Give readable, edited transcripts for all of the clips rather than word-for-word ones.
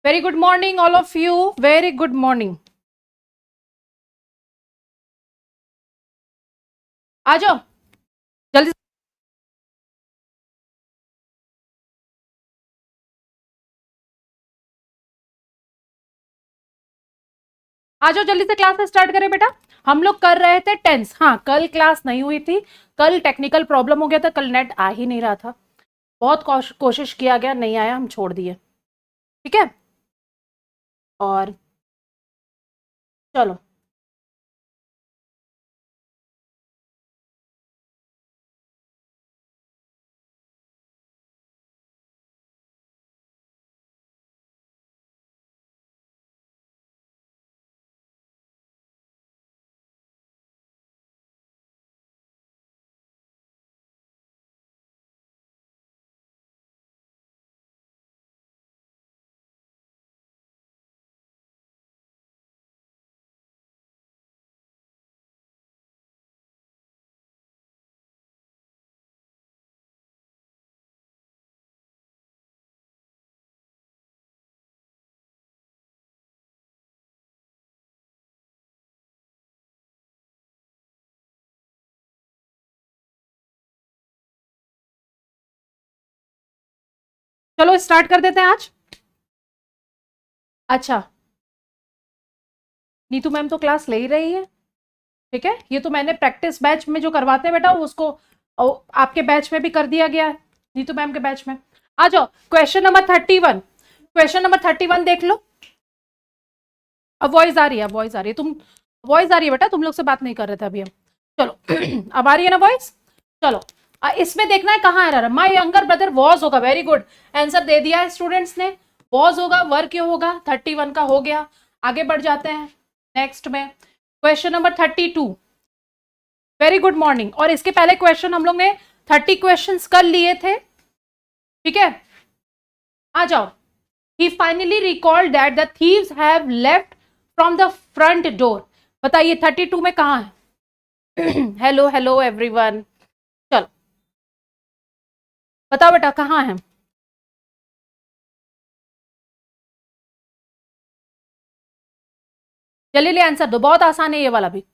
Very good morning all of you. Very good morning. आ जाओ जल्दी। आ जाओ जल्दी से, क्लास स्टार्ट करें बेटा। हम लोग कर रहे थे टेंस। हाँ, कल क्लास नहीं हुई थी। कल टेक्निकल प्रॉब्लम हो गया था, कल नेट आ ही नहीं रहा था। बहुत कोशिश किया गया, नहीं आया, हम छोड़ दिए। ठीक है। और चलो, चलो स्टार्ट कर देते हैं आज। अच्छा, नीतू मैम तो क्लास ले ही रही है। ठीक है, ये तो मैंने प्रैक्टिस बैच में जो करवाते हैं बेटा, उसको आपके बैच में भी कर दिया गया है, नीतू मैम के बैच में। आ जाओ, क्वेश्चन नंबर 31। क्वेश्चन नंबर 31 देख लो। अब वॉइस आ रही है, वॉइस आ रही है। तुम वॉइस आ रही है बेटा, तुम लोग से बात नहीं कर रहे थे अभी हम। चलो अब आ रही है ना वॉइस। चलो, इसमें देखना है कहाँ है। माई यंगर ब्रदर वॉज होगा, वेरी गुड। आंसर दे दिया है स्टूडेंट्स ने। वॉज होगा, वर्क क्यों होगा। 31 का हो गया। आगे बढ़ जाते हैं नेक्स्ट में। Question number 32। Very good morning. और इसके पहले क्वेश्चन हम लोग ने 30 क्वेश्चन कर लिए थे। ठीक है, आ जाओ। He finally recalled that the thieves have left from the front door. बताइए 32 में कहां है। Hello hello everyone. चलो बताओ बेटा कहां है। जल्दी ले आंसर दो, बहुत आसान है ये वाला भी।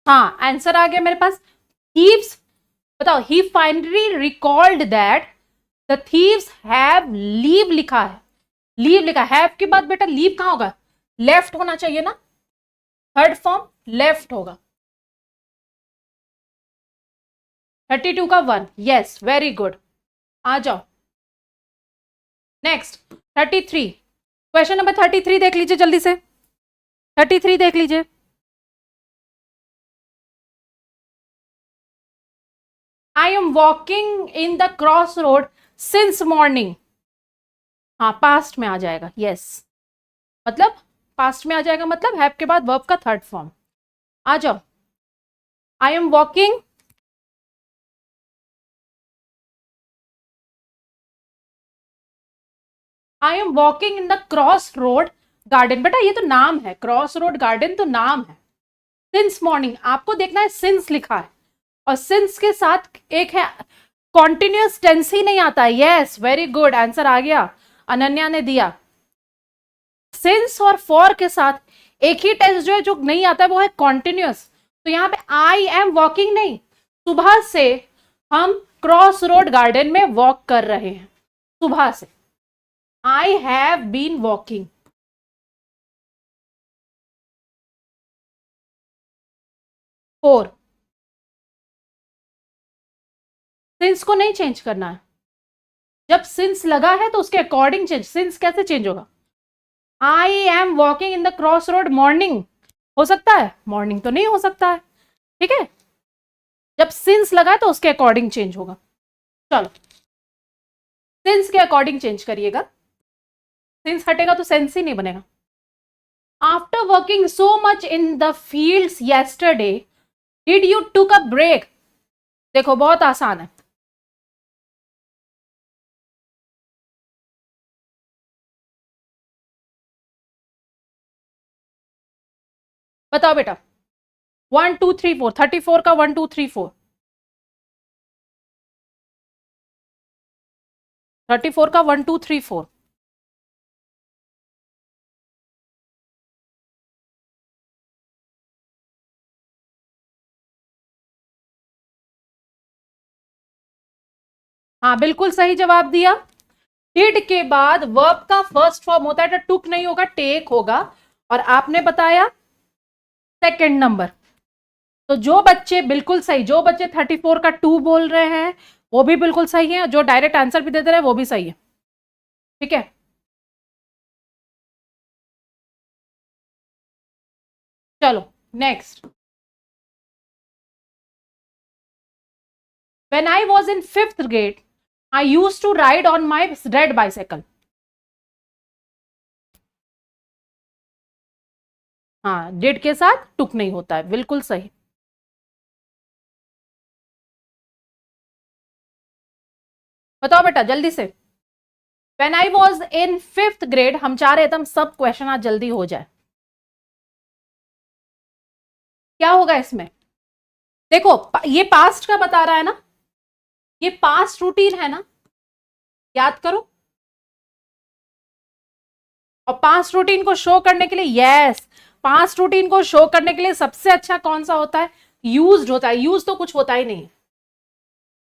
हाँ, आंसर आ गया मेरे पास। थीव्स। बताओ, he finally recalled that the thieves have leave लिखा है। लीव लिखा है, हैव के बाद बेटा लीव कहां होगा। लेफ्ट होना चाहिए ना। थर्ड फॉर्म लेफ्ट होगा। 32 का 1, यस वेरी गुड। आ जाओ नेक्स्ट। 33। क्वेश्चन नंबर 33 देख लीजिए जल्दी से। 33 देख लीजिए। आई am walking in the cross road since morning. हाँ, पास्ट में आ जाएगा, यस। मतलब पास्ट में आ जाएगा, मतलब हैव के बाद वर्ब का थर्ड फॉर्म। आ जाओ। I am walking. I am walking in the cross road garden. बेटा ये तो नाम है, क्रॉस रोड गार्डन तो नाम है। सिंस मॉर्निंग आपको देखना है, सिंस लिखा है। और सिंस के साथ एक है कॉन्टिन्यूस टेंस ही नहीं आता है। यस वेरी गुड, आंसर आ गया, अनन्या ने दिया। सिंस और फॉर के साथ एक ही टेंस जो है जो नहीं आता है वो है कॉन्टिन्यूस। तो यहां पे आई एम वॉकिंग नहीं, सुबह से हम क्रॉस रोड गार्डन में वॉक कर रहे हैं। सुबह से I have been walking. For. Since को नहीं चेंज करना है। जब सिंस लगा है तो उसके अकॉर्डिंग चेंज। सिंस कैसे चेंज होगा। आई am walking in the cross road morning हो सकता है, मॉर्निंग तो नहीं हो सकता है। ठीक है, जब सिंस लगा है तो उसके अकॉर्डिंग चेंज होगा। चलो, सिंस के अकॉर्डिंग चेंज करिएगा। सिंस हटेगा तो सेंस ही नहीं बनेगा। After working so much in the fields yesterday did you took a break. देखो बहुत आसान है। बताओ बेटा। 1 2 3 4, 34 का 1 2 3 4, 34 का 1 2 3 4। हाँ बिल्कुल सही जवाब दिया। डिड के बाद वर्ब का फर्स्ट फॉर्म होता है, टुक नहीं होगा, टेक होगा। और आपने बताया सेकंड नंबर। तो जो बच्चे बिल्कुल सही, जो बच्चे 34 का 2 बोल रहे हैं वो भी बिल्कुल सही है, जो डायरेक्ट आंसर भी दे रहे हैं वो भी सही है। ठीक है, चलो next. When I was in 5th grade I use to ride on my red bicycle. हाँ, डिड के साथ टुक नहीं होता है, बिल्कुल सही। बताओ बेटा जल्दी से। When I was in 5th grade, हम चाह रहे थे हम सब क्वेश्चन आज जल्दी हो जाए। क्या होगा इसमें? देखो ये पास्ट का बता रहा है ना, ये पास्ट रूटीन है ना, याद करो। और पास्ट रूटीन को शो करने के लिए, यस, पास्ट रूटीन को शो करने के लिए सबसे अच्छा कौन सा होता है? यूज्ड होता है। यूज तो कुछ होता ही नहीं।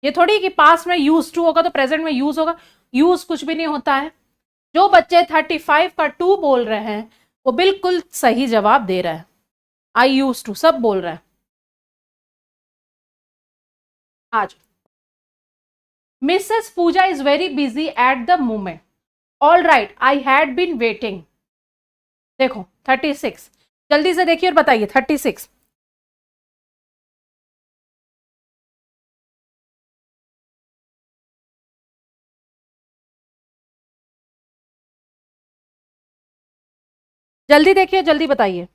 ये थोड़ी कि पास्ट में यूज टू होगा तो प्रेजेंट में यूज होगा, यूज कुछ भी नहीं होता है। जो बच्चे 35 का 2 बोल रहे हैं वो बिल्कुल सही जवाब दे रहा है। आई यूज टू सब बोल रहा है। आज Mrs Pooja is very busy at the moment. All right, I had been waiting. देखो 36, जल्दी से देखिए और बताइए 36। जल्दी देखिए, जल्दी बताइए।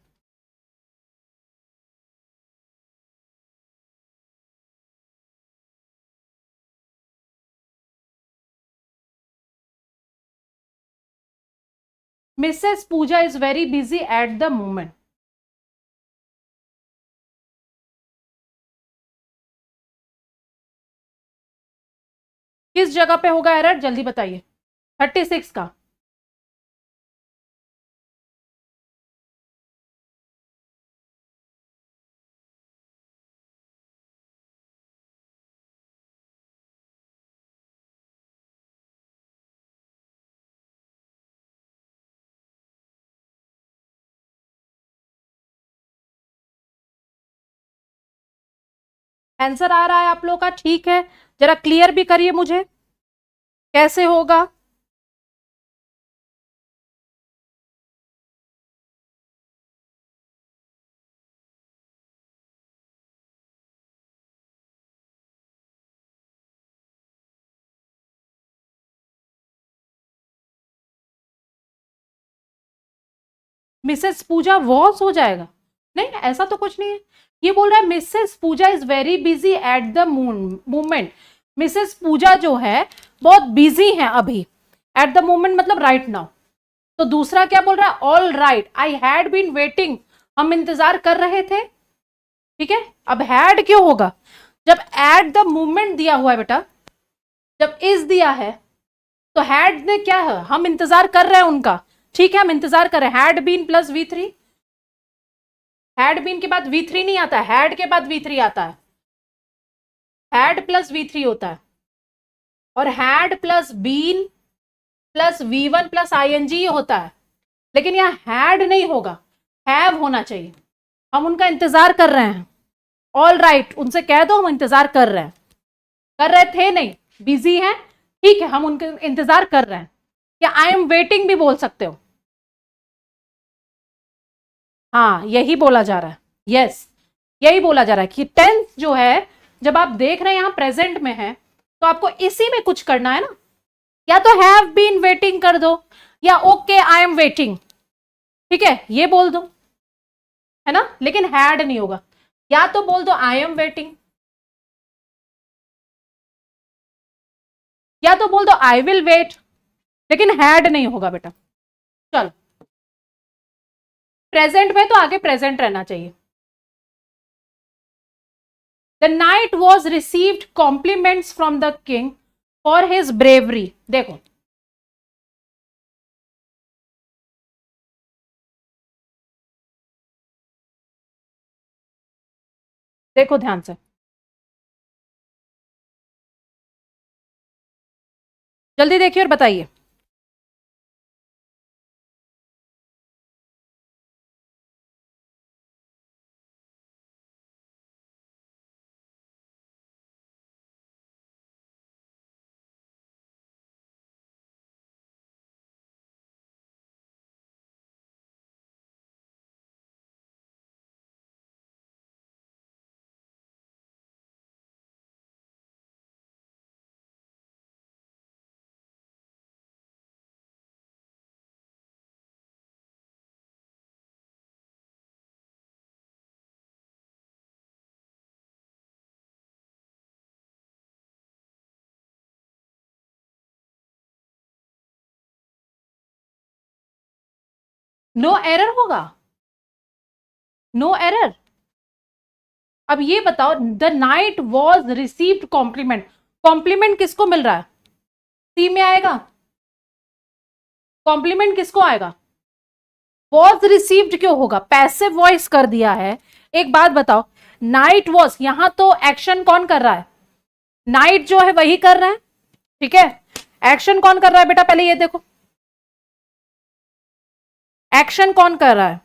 Mrs Pooja is very busy at the moment. किस जगह पे होगा एरर, जल्दी बताइए। 36 का। आंसर आ रहा है आप लोग का, ठीक है। जरा क्लियर भी करिए मुझे कैसे होगा। मिसेस पूजा वॉज हो जाएगा? नहीं, ऐसा तो कुछ नहीं है। ये बोल रहा है Mrs Pooja is very busy at the moment. Mrs Pooja जो है बहुत बिजी है अभी। एट द मोमेंट मतलब राइट नाउ। तो दूसरा क्या बोल रहा है? All right, I had been waiting, हम इंतजार कर रहे थे। ठीक है, अब हैड क्यों होगा? जब एट द मोमेंट दिया हुआ है बेटा, जब इज दिया है तो हैड ने क्या है, हम इंतजार कर रहे हैं उनका। ठीक है, हम इंतजार कर रहे हैं। Had been plus V3, had been के बाद V3 नहीं आता है, हैड के बाद V3 आता है। हैड प्लस V3 होता है। और had plus been plus V1 plus ING होता है। लेकिन यहां हैड नहीं होगा, हैव होना चाहिए। हम उनका इंतजार कर रहे हैं। ऑल राइट, उनसे कह दो हम इंतजार कर रहे हैं। कर रहे थे नहीं, बिजी हैं। ठीक है, हम उनके इंतजार कर रहे हैं। या आई एम वेटिंग भी बोल सकते हो। हाँ, यही बोला जा रहा है। यस, यही बोला जा रहा है कि टेंस जो है, जब आप देख रहे हैं यहां प्रेजेंट में है तो आपको इसी में कुछ करना है ना। या तो हैव बीन वेटिंग कर दो, या ओके आई एम वेटिंग। ठीक है, ये बोल दो, है ना। लेकिन हैड नहीं होगा। या तो बोल दो आई एम वेटिंग, या तो बोल दो आई विल वेट, लेकिन हैड नहीं होगा बेटा। चलो, प्रेजेंट में तो आगे प्रेजेंट रहना चाहिए। The knight was received compliments from the king for his bravery. देखो देखो ध्यान से, जल्दी देखिए और बताइए। नो एरर होगा, नो एरर। अब ये बताओ, the knight was received compliment, compliment किसको मिल रहा है? सी में आएगा। कॉम्प्लीमेंट किसको आएगा? वॉज रिसीव्ड क्यों होगा? पैसिव वॉइस कर दिया है। एक बात बताओ, नाइट वॉज, यहां तो एक्शन कौन कर रहा है? नाइट जो है वही कर रहा है, ठीक है। एक्शन कौन कर रहा है बेटा? पहले ये देखो, एक्शन कौन कर रहा है?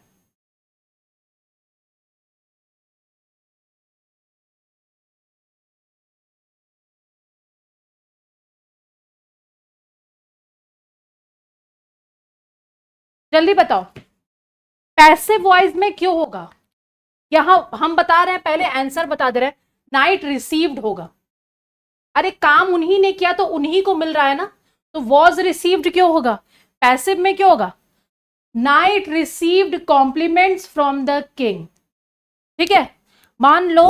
जल्दी बताओ, पैसिव वॉइस में क्यों होगा? यहां हम बता रहे हैं, पहले आंसर बता दे रहे हैं, नाइट रिसीव्ड होगा। अरे काम उन्हीं ने किया तो उन्हीं को मिल रहा है ना, तो वॉज रिसीव्ड क्यों होगा? पैसिव में क्यों होगा? Knight received compliments from the king, ठीक है। मान लो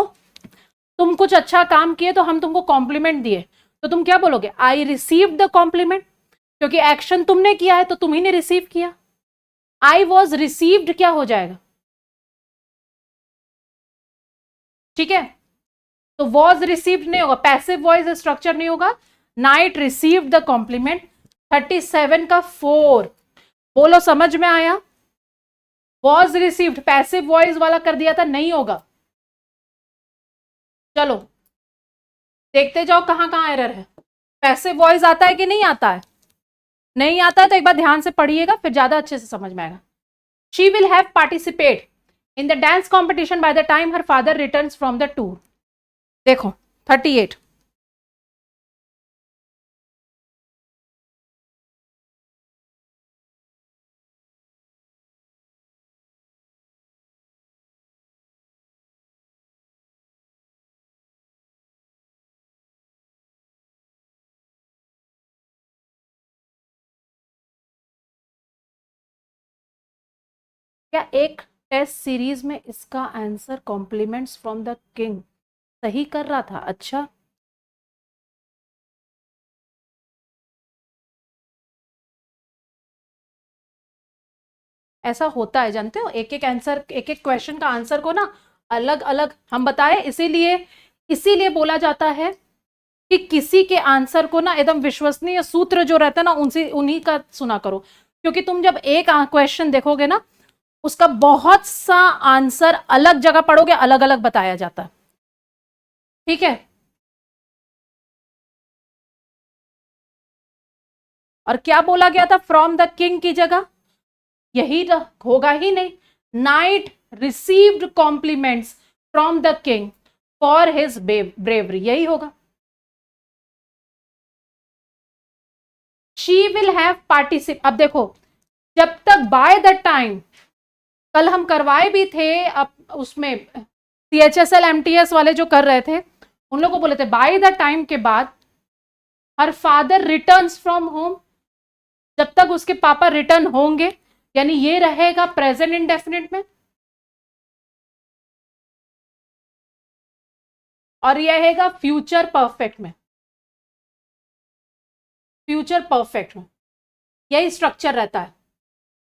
तुम कुछ अच्छा काम किए तो हम तुमको कॉम्प्लीमेंट दिए, तो तुम क्या बोलोगे? आई रिसीव्ड द कॉम्प्लीमेंट, क्योंकि एक्शन तुमने किया है तो तुम ही ने रिसीव किया। आई वॉज रिसीव्ड क्या हो जाएगा? ठीक है, तो वॉज रिसीव्ड नहीं होगा, पैसिव वॉइस स्ट्रक्चर नहीं होगा। Knight received the complement. 37 का 4, बोलो समझ में आया? वॉज रिसीव्ड पैसिव वॉइस वाला कर दिया था, नहीं होगा। चलो देखते जाओ कहां कहां एरर है। पैसिव वॉइस आता है कि नहीं आता है? नहीं आता है तो एक बार ध्यान से पढ़िएगा, फिर ज्यादा अच्छे से समझ में आएगा। She will have participate in the dance competition by the time her father returns from the tour. देखो 38, क्या एक टेस्ट सीरीज में इसका answer compliments from the king सही कर रहा था? अच्छा, ऐसा होता है, जानते हो, एक एक आंसर, एक एक क्वेश्चन का आंसर को ना अलग अलग हम बताए, इसीलिए इसीलिए बोला जाता है कि किसी के आंसर को ना एकदम विश्वसनीय सूत्र जो रहता है ना उनसे उन्हीं का सुना करो, क्योंकि तुम जब एक क्वेश्चन देखोगे ना उसका बहुत सा आंसर अलग जगह पढ़ोगे, अलग अलग बताया जाता है, ठीक है। और क्या बोला गया था फ्रॉम द किंग की जगह? यही तो होगा ही नहीं। Knight received compliments from the king for his bravery, यही होगा। शी विल हैव पार्टिसिप, अब देखो, जब तक बाय द टाइम, कल हम करवाए भी थे, अब उसमें CHSL MTS वाले जो कर रहे थे उन लोगों को बोले थे बाय द टाइम के बाद हर फादर रिटर्न्स फ्रॉम होम, जब तक उसके पापा रिटर्न होंगे, यानी ये रहेगा प्रेजेंट इंडेफिनिट में, और यह रहेगा फ्यूचर परफेक्ट में, फ्यूचर परफेक्ट में यही स्ट्रक्चर रहता है।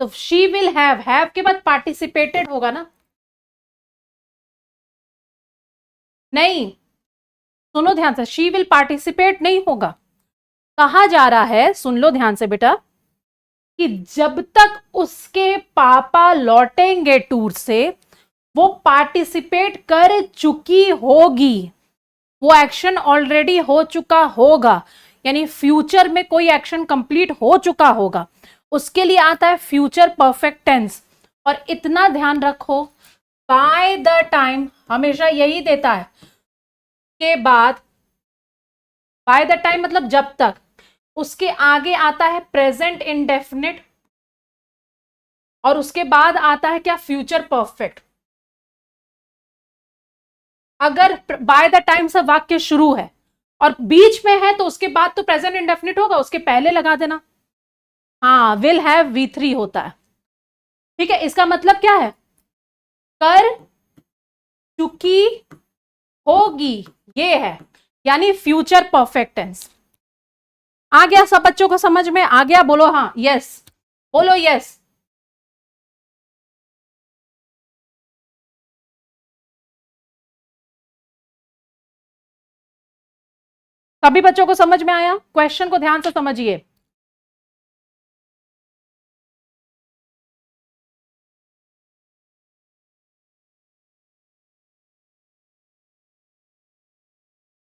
तो शी विल हैव के बाद पार्टिसिपेटेड होगा ना, नहीं, सुनो ध्यान से, शी विल पार्टिसिपेट नहीं होगा। कहा जा रहा है, सुन लो ध्यान से बेटा, कि जब तक उसके पापा लौटेंगे टूर से वो पार्टिसिपेट कर चुकी होगी, वो एक्शन ऑलरेडी हो चुका होगा, यानी फ्यूचर में कोई एक्शन कंप्लीट हो चुका होगा, उसके लिए आता है फ्यूचर परफेक्ट टेंस। और इतना ध्यान रखो, बाय द टाइम हमेशा यही देता है, के बाद बाय द टाइम मतलब जब तक, उसके आगे आता है प्रेजेंट इंडेफिनिट, और उसके बाद आता है क्या, फ्यूचर परफेक्ट। अगर बाय द टाइम से वाक्य शुरू है और बीच में है तो उसके बाद तो प्रेजेंट इंडेफिनिट होगा, उसके पहले लगा देना। हाँ, विल हैव V3 होता है, ठीक है। इसका मतलब क्या है, कर चुकी होगी, ये है, यानी फ्यूचर परफेक्ट टेंस। आ गया सब बच्चों को समझ में आ गया? बोलो हाँ, यस, बोलो यस। सभी बच्चों को समझ में आया? क्वेश्चन को ध्यान से समझिए।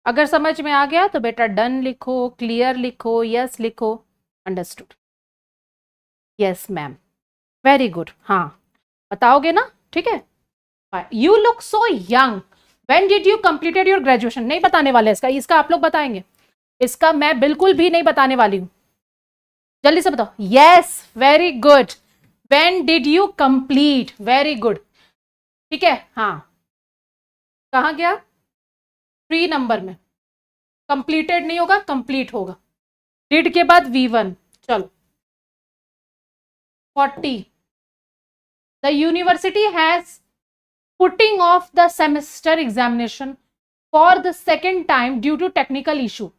अगर समझ में आ गया तो बेटा डन लिखो, क्लियर लिखो, यस लिखो, understood, yes ma'am, very good. हाँ, बताओगे ना, ठीक है। You look so young, when did you completed your graduation? नहीं बताने वाले इसका, इसका आप लोग बताएंगे, इसका मैं बिल्कुल भी नहीं बताने वाली हूं। जल्दी से बताओ। Yes, very good, when did you complete, very good, ठीक है। हाँ, कहां गया, 3 नंबर में, कंप्लीटेड नहीं होगा, कंप्लीट होगा। डिड के बाद V1, चलो 40, the university has putting off the semester examination for the second time due to technical issue.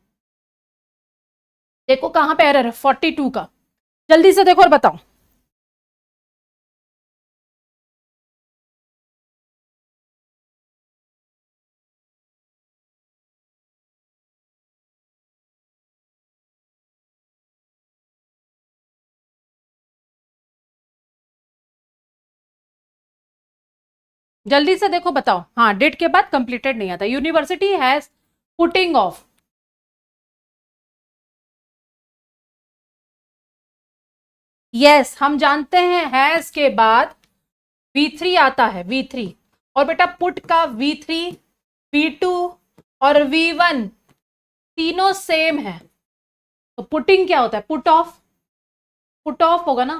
देखो कहां पे एरर है, 42 का, जल्दी से देखो और बताओ। जल्दी से देखो, बताओ। हाँ, डिड के बाद कंप्लीटेड नहीं आता, university has putting of. Yes, हम जानते हैं हैज के बाद V3 आता है, V3, और बेटा पुट का V3, V2 और V1 तीनों सेम है, तो पुटिंग क्या होता है, पुट ऑफ, पुट ऑफ होगा ना,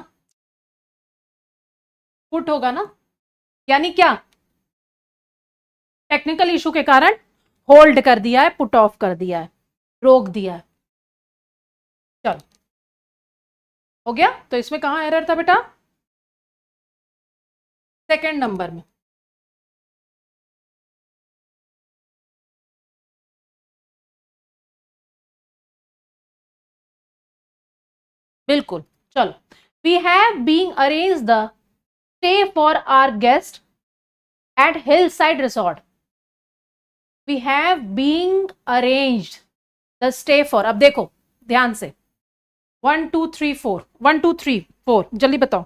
पुट होगा ना, यानी क्या, टेक्निकल इशू के कारण होल्ड कर दिया है, पुट ऑफ कर दिया है, रोक दिया है। चलो, हो गया। तो इसमें कहां एरर था बेटा, सेकंड नंबर में। बिल्कुल, चलो। We have being arrange the stay for our guest at hillside resort. We have being arranged the stay for, अब देखो ध्यान से, 1 2 3 4, 1 2 3 4, जल्दी बताओ।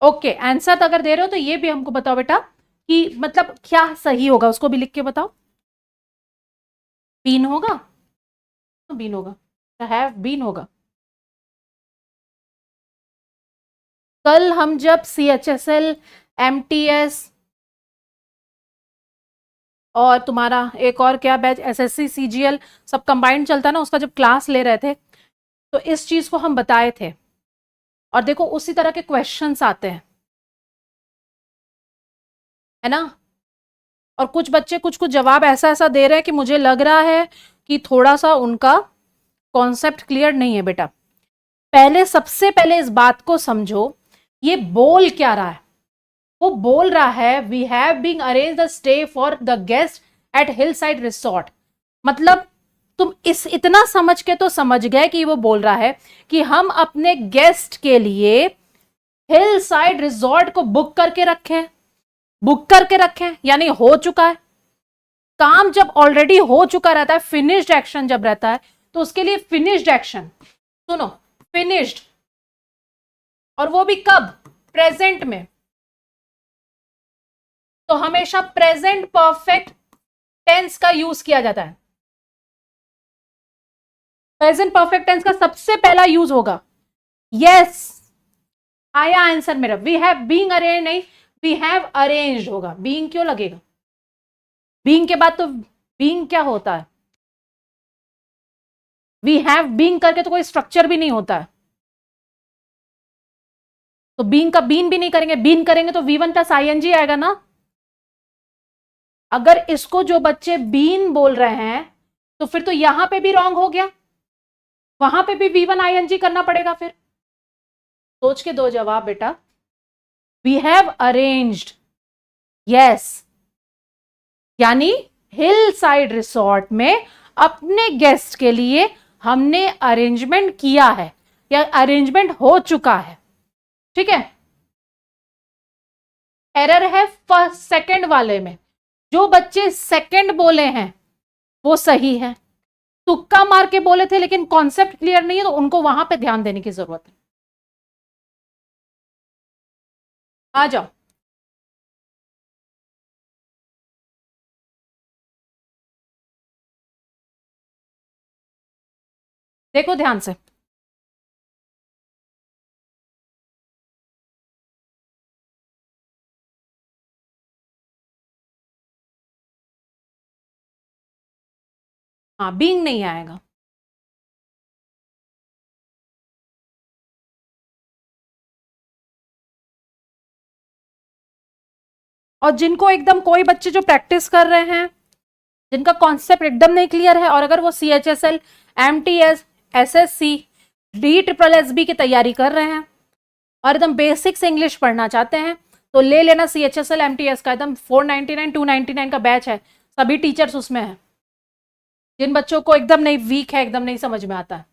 ओके, आंसर अगर दे रहे हो तो ये भी हमको बताओ बेटा, कि मतलब क्या सही होगा, उसको भी लिख के बताओ। बीन होगा, तो बीन होगा, हैव बीन होगा। कल हम जब CHSL, MTS और तुम्हारा एक और क्या बैच, SSC CGL सब कंबाइंड चलता है ना, उसका जब क्लास ले रहे थे तो इस चीज को हम बताए थे, और देखो उसी तरह के क्वेश्चंस आते हैं, है ना। और कुछ बच्चे कुछ कुछ जवाब ऐसा ऐसा दे रहे हैं कि मुझे लग रहा है कि थोड़ा सा उनका कॉन्सेप्ट क्लियर नहीं है बेटा। पहले, सबसे पहले इस बात को समझो, ये बोल क्या रहा है, वो बोल रहा है we have been arrange the stay for the guest at hillside resort, मतलब तुम इस इतना समझ के तो समझ गए कि वो बोल रहा है कि हम अपने गेस्ट के लिए हिल साइड रिजॉर्ट को बुक करके रखें, यानी हो चुका है काम। जब ऑलरेडी हो चुका रहता है, फिनिश्ड एक्शन जब रहता है, तो उसके लिए फिनिश्ड एक्शन, सुनो, फिनिश्ड, और वो भी कब, प्रेजेंट में, तो हमेशा प्रेजेंट परफेक्ट टेंस का यूज किया जाता है। प्रेजेंट परफेक्ट टेंस का सबसे पहला यूज होगा यस। आया आंसर मेरा, वी हैव बीइंग अरेंज नहीं, वी हैव अरेंज्ड होगा। बीइंग क्यों लगेगा, बीइंग के बाद तो बीइंग क्या होता है, वी हैव बीइंग करके तो कोई स्ट्रक्चर भी नहीं होता है, तो बीइंग का बीन भी नहीं करेंगे, बीन करेंगे तो V1 प्लस ING आएगा ना। अगर इसको जो बच्चे बीन बोल रहे हैं तो फिर तो यहां पे भी रॉन्ग हो गया, वहां पे भी V1 ING करना पड़ेगा। फिर सोच के दो जवाब बेटा। वी हैव अरेंज्ड, यस, यानी हिल साइड रिसोर्ट में अपने गेस्ट के लिए हमने अरेंजमेंट किया है या अरेंजमेंट हो चुका है, ठीक है। एरर है फर्स्ट सेकंड वाले में, जो बच्चे सेकंड बोले हैं वो सही है, तुक्का मार के बोले थे लेकिन कॉन्सेप्ट क्लियर नहीं है, तो उनको वहां पे ध्यान देने की जरूरत है। आ जाओ, देखो ध्यान से। हाँ, बीइंग नहीं आएगा। और जिनको एकदम, कोई बच्चे जो प्रैक्टिस कर रहे हैं, जिनका कॉन्सेप्ट एकदम नहीं क्लियर है, और अगर वो CHSL, MTS, SSC, DSSB की तैयारी कर रहे हैं और एकदम बेसिक्स इंग्लिश पढ़ना चाहते हैं, तो ले लेना CHSL MTS का, एकदम 499 299 का बैच है, सभी टीचर्स उसमें है। जिन बच्चों को एकदम नहीं, वीक है, एकदम नहीं समझ में आता है,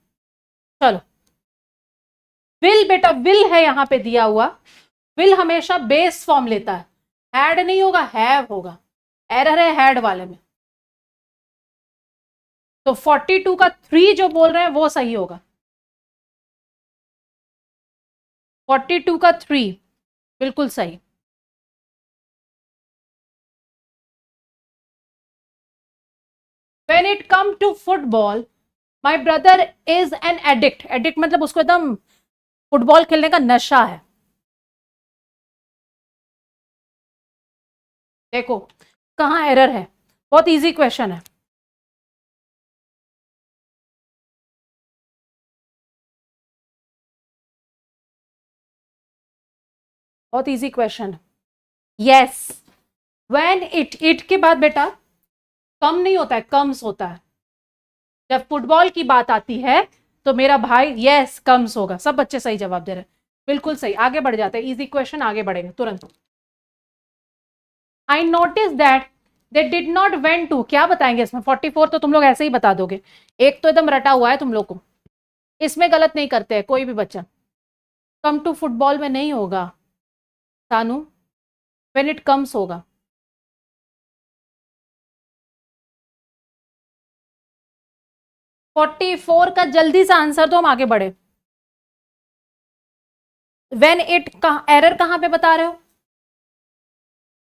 चलो। विल बेटा, विल है यहां पे दिया हुआ, विल हमेशा बेस फॉर्म लेता है, हैड नहीं होगा, हैव होगा। एरर है हैड वाले में, तो 42 का 3 जो बोल रहे हैं वो सही होगा। 42 का 3 बिल्कुल सही। When it come to football, my brother is an addict. Addict मतलब उसको एकदम फुटबॉल खेलने का नशा है। देखो कहां एरर है, बहुत इजी क्वेश्चन है। बहुत easy question. Yes, when it के बाद बेटा कम नहीं होता है, कम्स होता है। जब फुटबॉल की बात आती है तो मेरा भाई यस कम्स होगा। सब बच्चे सही जवाब दे रहे हैं, बिल्कुल सही। आगे बढ़ जाते हैं, इजी क्वेश्चन, आगे बढ़ेंगे तुरंत। I notice that they did not went to, क्या बताएंगे इसमें? 44 तो तुम लोग ऐसे ही बता दोगे, एक तो एकदम रटा हुआ है तुम लोग को, इसमें गलत नहीं करते हैं कोई भी बच्चा। कम टू फुटबॉल में नहीं होगा सानू, व्हेन इट कम्स होगा। फोर्टी फोर का जल्दी से आंसर तो हम आगे बढ़े। व्हेन इट का एरर कहां पे बता रहे हो?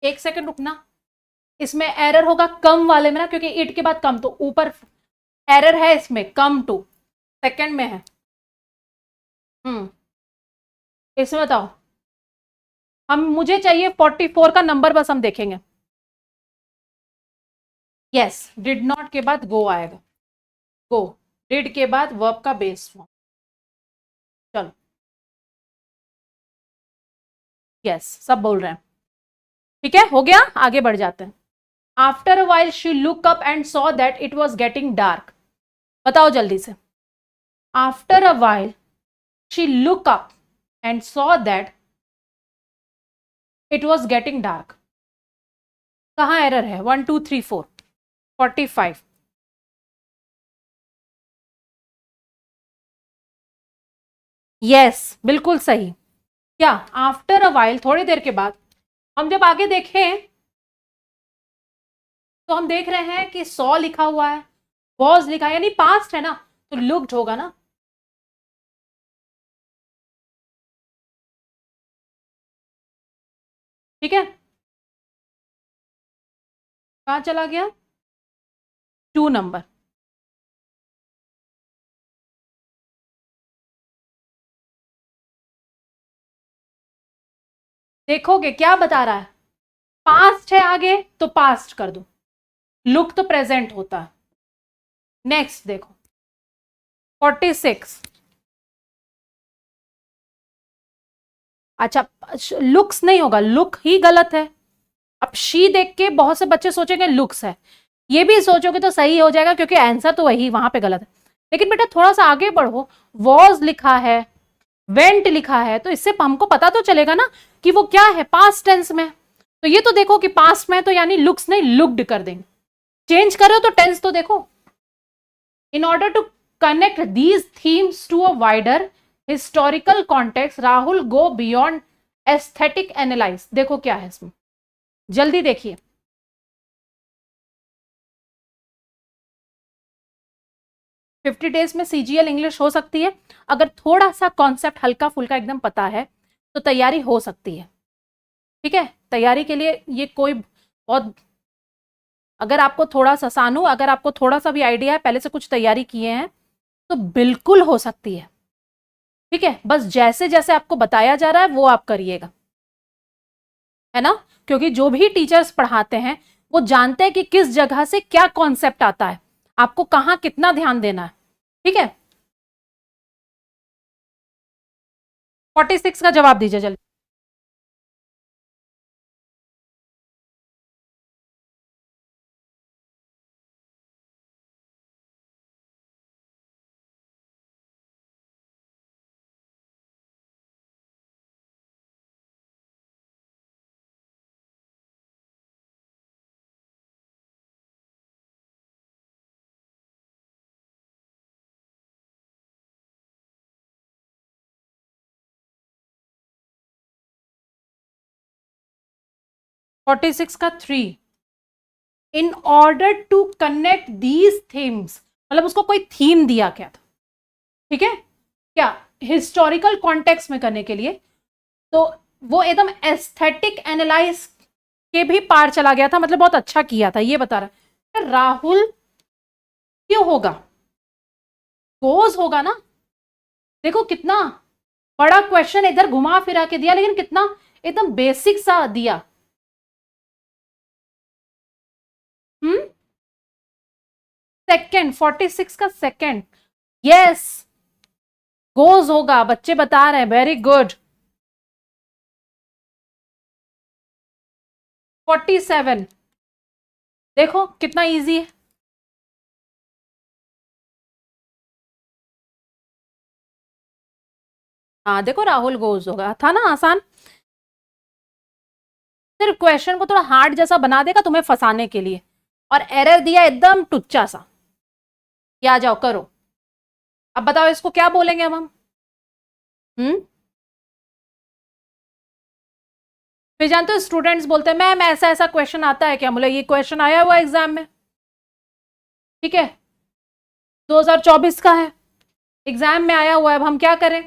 एक सेकंड रुकना, इसमें एरर होगा कम वाले में ना, क्योंकि इट के बाद कम, तो ऊपर एरर है इसमें, कम टू सेकंड में है। इसमें बताओ, हम मुझे चाहिए 44 का नंबर, बस हम देखेंगे। यस, डिड नॉट के बाद गो आएगा, गो, डिड के बाद वर्ब का बेस फॉर्म। चलो, यस सब बोल रहे हैं, ठीक है, हो गया, आगे बढ़ जाते हैं। After a while she look up and saw that it was getting dark. बताओ जल्दी से। After a while she look up and saw that it was getting dark. कहां एरर है? 1 2 3 4 45। यस, बिल्कुल सही। क्या आफ्टर अ वाइल, थोड़ी देर के बाद, हम जब आगे देखें तो हम देख रहे हैं कि सॉ लिखा हुआ है, वॉज लिखा है, यानी पास्ट है ना, तो लुक्ड होगा ना। ठीक है, कहां चला गया? 2 नंबर। देखोगे क्या बता रहा है? पास्ट है आगे तो पास्ट कर दो, लुक तो प्रेजेंट होता है। नेक्स्ट देखो, 46। अच्छा, लुक्स नहीं होगा, लुक ही गलत है। अब शी देख के बहुत से बच्चे सोचेंगे लुक्स है, ये भी सोचोगे तो सही हो जाएगा क्योंकि आंसर तो वही वहां पे गलत है। लेकिन बेटा थोड़ा सा आगे बढ़ो, वॉज लिखा है, वेंट लिखा है, तो इससे हमको पता तो चलेगा ना कि वो क्या है, पास्ट टेंस में। तो ये तो देखो कि पास्ट में, तो यानी लुक्स नहीं लुक्ड कर देंगे। चेंज करो तो टेंस तो देखो। In order to connect these themes to a wider historical context, Rahul go beyond aesthetic analyze. देखो क्या है इसमें, जल्दी देखिए। 50 डेज में सीजीएल इंग्लिश हो सकती है, अगर थोड़ा सा कॉन्सेप्ट हल्का फुल्का एकदम पता है तो तैयारी हो सकती है। ठीक है, तैयारी के लिए ये कोई बहुत, अगर आपको थोड़ा सा सानू, अगर आपको थोड़ा सा भी आइडिया है, पहले से कुछ तैयारी किए हैं, तो बिल्कुल हो सकती है। ठीक है, बस जैसे जैसे आपको बताया जा रहा है वो आप करिएगा, है ना, क्योंकि जो भी टीचर्स पढ़ाते हैं वो जानते हैं कि किस जगह से क्या कॉन्सेप्ट आता है, आपको कहां कितना ध्यान देना है। ठीक है, 46 का जवाब दीजिए जल्दी। 46 का 3, in order to connect these themes, मतलब उसको कोई थीम दिया क्या था। ठीक है, क्या हिस्टोरिकल कॉन्टेक्स्ट में करने के लिए, तो वो एकदम एस्थेटिक एनालाइज के भी पार चला गया था, मतलब बहुत अच्छा किया था, ये बता रहा है। राहुल क्यों होगा, गोज होगा ना। देखो कितना बड़ा क्वेश्चन इधर घुमा फिरा के दिया, लेकिन कितना एकदम बेसिक सा दिया। हम्म, सेकंड, 46 का सेकंड, यस, गोज होगा, बच्चे बता रहे हैं, वेरी गुड। 47, देखो कितना इजी है। हाँ देखो, राहुल गोज होगा, था ना आसान। सिर्फ क्वेश्चन को थोड़ा हार्ड जैसा बना देगा तुम्हें फंसाने के लिए, और एरर दिया एकदम टुच्चा सा। ये आ जाओ करो, अब बताओ इसको क्या बोलेंगे अब हम। हम्म, फिर जानते हो स्टूडेंट्स बोलते हैं मैम ऐसा ऐसा क्वेश्चन आता है क्या, बोले ये क्वेश्चन आया हुआ एग्जाम में। ठीक है, 2024 का है, एग्जाम में आया हुआ है, अब हम क्या करें।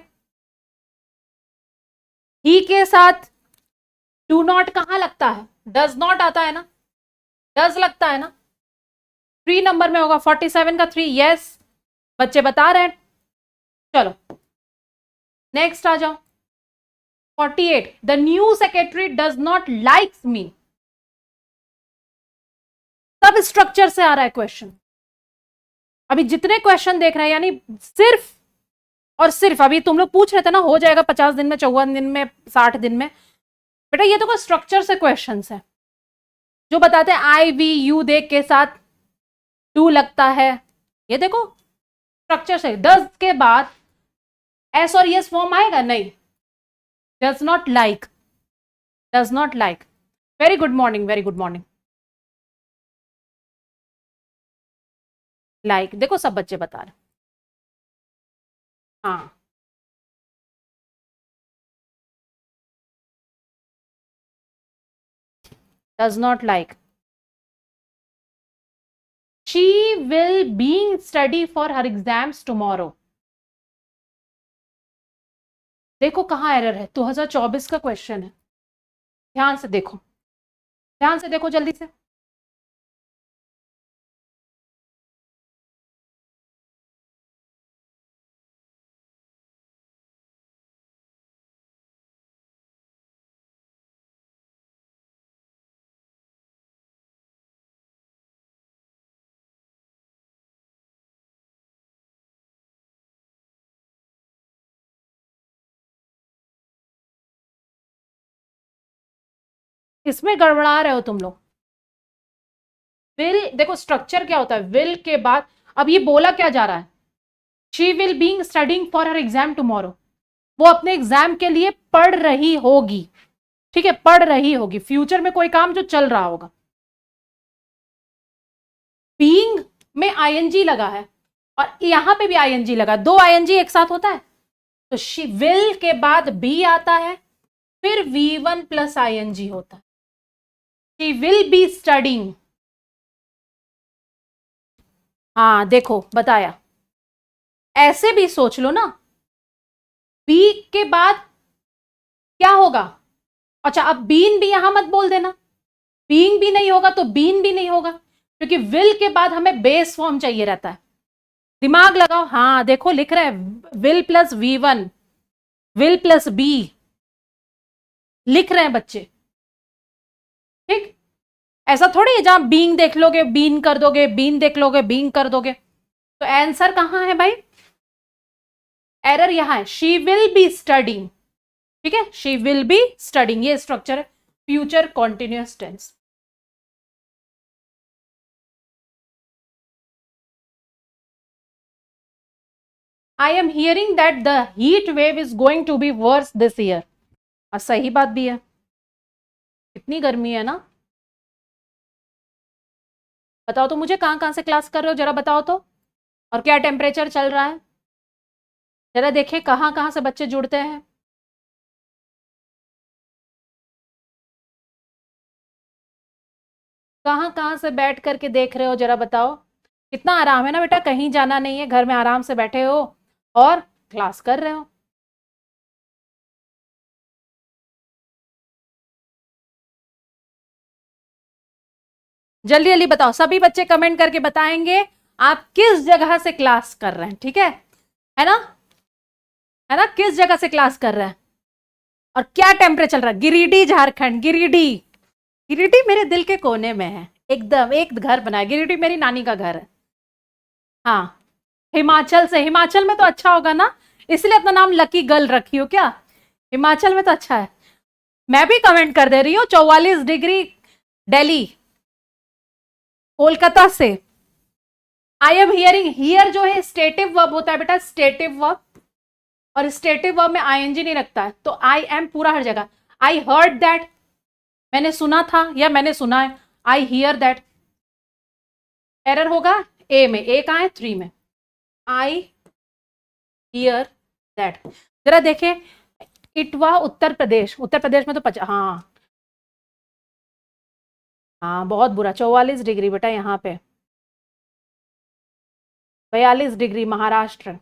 ही के साथ डू नॉट कहां लगता है, डज नॉट आता है ना, डज लगता है ना। 3 नंबर में होगा, 47 का 3, यस, बच्चे बता रहे हैं। चलो नेक्स्ट आ जाओ, 48, the new secretary does not likes me. सब स्ट्रक्चर से आ रहा है क्वेश्चन, अभी जितने क्वेश्चन देख रहे हैं, यानी सिर्फ और सिर्फ, अभी तुम लोग पूछ रहे थे ना हो जाएगा 50 दिन में, 54 दिन में, 60 दिन में, बेटा ये तो स्ट्रक्चर से क्वेश्चन है, जो बताते हैं आई वी यू देख के साथ डू लगता है। ये देखो स्ट्रक्चर से, डज के बाद एस और यस फॉर्म आएगा नहीं, does not like, does not like. Very good morning, very good morning. Like देखो सब बच्चे बता रहे, हाँ does not like, she will being study for her exams tomorrow. देखो कहाँ एरर है, 2024 का क्वेश्चन है, ध्यान से देखो, ध्यान से देखो जल्दी से। इसमें गड़बड़ा रहे हो तुम लोग। विल, देखो स्ट्रक्चर क्या होता है, विल के बाद अब ये बोला क्या जा रहा है, she will being studying for her exam tomorrow, वो अपने एग्जाम के लिए पढ़ रही होगी, ठीक है, पढ़ रही होगी, फ्यूचर में कोई काम जो चल रहा होगा। बीइंग में आईएनजी लगा है और यहां पे भी आईएनजी लगा, दो आईएनजी एक साथ होता है, तो शी विल के बाद बी आता है, फिर V1 प्लस आईएनजी होता है, शी विल बी स्टडिंग। हाँ देखो बताया, ऐसे भी सोच लो ना, बी के बाद क्या होगा, अच्छा अब बीन भी यहां मत बोल देना, बीइंग भी नहीं होगा तो बीन भी नहीं होगा, क्योंकि विल के बाद हमें बेस फॉर्म चाहिए रहता है। दिमाग लगाओ, हाँ देखो लिख रहे हैं will plus V1, will plus be लिख रहे हैं बच्चे, ठीक, ऐसा थोड़ी है जहां बीइंग देख लोगे बीन कर दोगे, बीन देख लोगे बीइंग कर दोगे, तो आंसर कहां है भाई, एरर यहां है, शी विल बी स्टडिंग, ठीक है, शी विल बी स्टडिंग, ये स्ट्रक्चर है future continuous tense. I am hearing that the heat wave is going to be worse this year, और सही बात भी है, कितनी गर्मी है ना। बताओ तो मुझे कहां कहां से क्लास कर रहे हो, जरा बताओ तो, और क्या टेम्परेचर चल रहा है, जरा देखिए कहां कहां से बच्चे जुड़ते हैं। कहां कहां से बैठ करके देख रहे हो, जरा बताओ। कितना आराम है ना बेटा, कहीं जाना नहीं है, घर में आराम से बैठे हो और क्लास कर रहे हो। जल्दी जल्दी बताओ, सभी बच्चे कमेंट करके बताएंगे आप किस जगह से क्लास कर रहे हैं, ठीक है ना, है ना, किस जगह से क्लास कर रहे हैं और क्या टेम्परेचर चल रहा है। गिरिडीह झारखंड, गिरिडीह, गिरिडीह मेरे दिल के कोने में है, एकदम एक घर बना है, गिरिडीह मेरी नानी का घर है। हाँ, हिमाचल से, हिमाचल में तो अच्छा होगा ना, इसलिए अपना नाम लकी गर्ल रखी हो क्या, हिमाचल में तो अच्छा है। मैं भी कमेंट कर दे रही हूँ, 44 डिग्री दिल्ली, कोलकाता से। आई एम हियरिंग, हियर जो है स्टेटिव वर्ब होता है बेटा, स्टेटिव वर्ब, और स्टेटिव वर्ब में आईएनजी नहीं लगता है, तो आई एम पूरा हर जगह। आई हर्ड दैट, मैंने सुना था या मैंने सुना है, आई हियर दैट, एरर होगा ए में, ए कहां है 3 में, आई हियर दैट। जरा देखे, इटवा उत्तर प्रदेश, उत्तर प्रदेश में तो हाँ हाँ बहुत बुरा, 44 डिग्री बेटा यहाँ पे, 42 डिग्री महाराष्ट्र,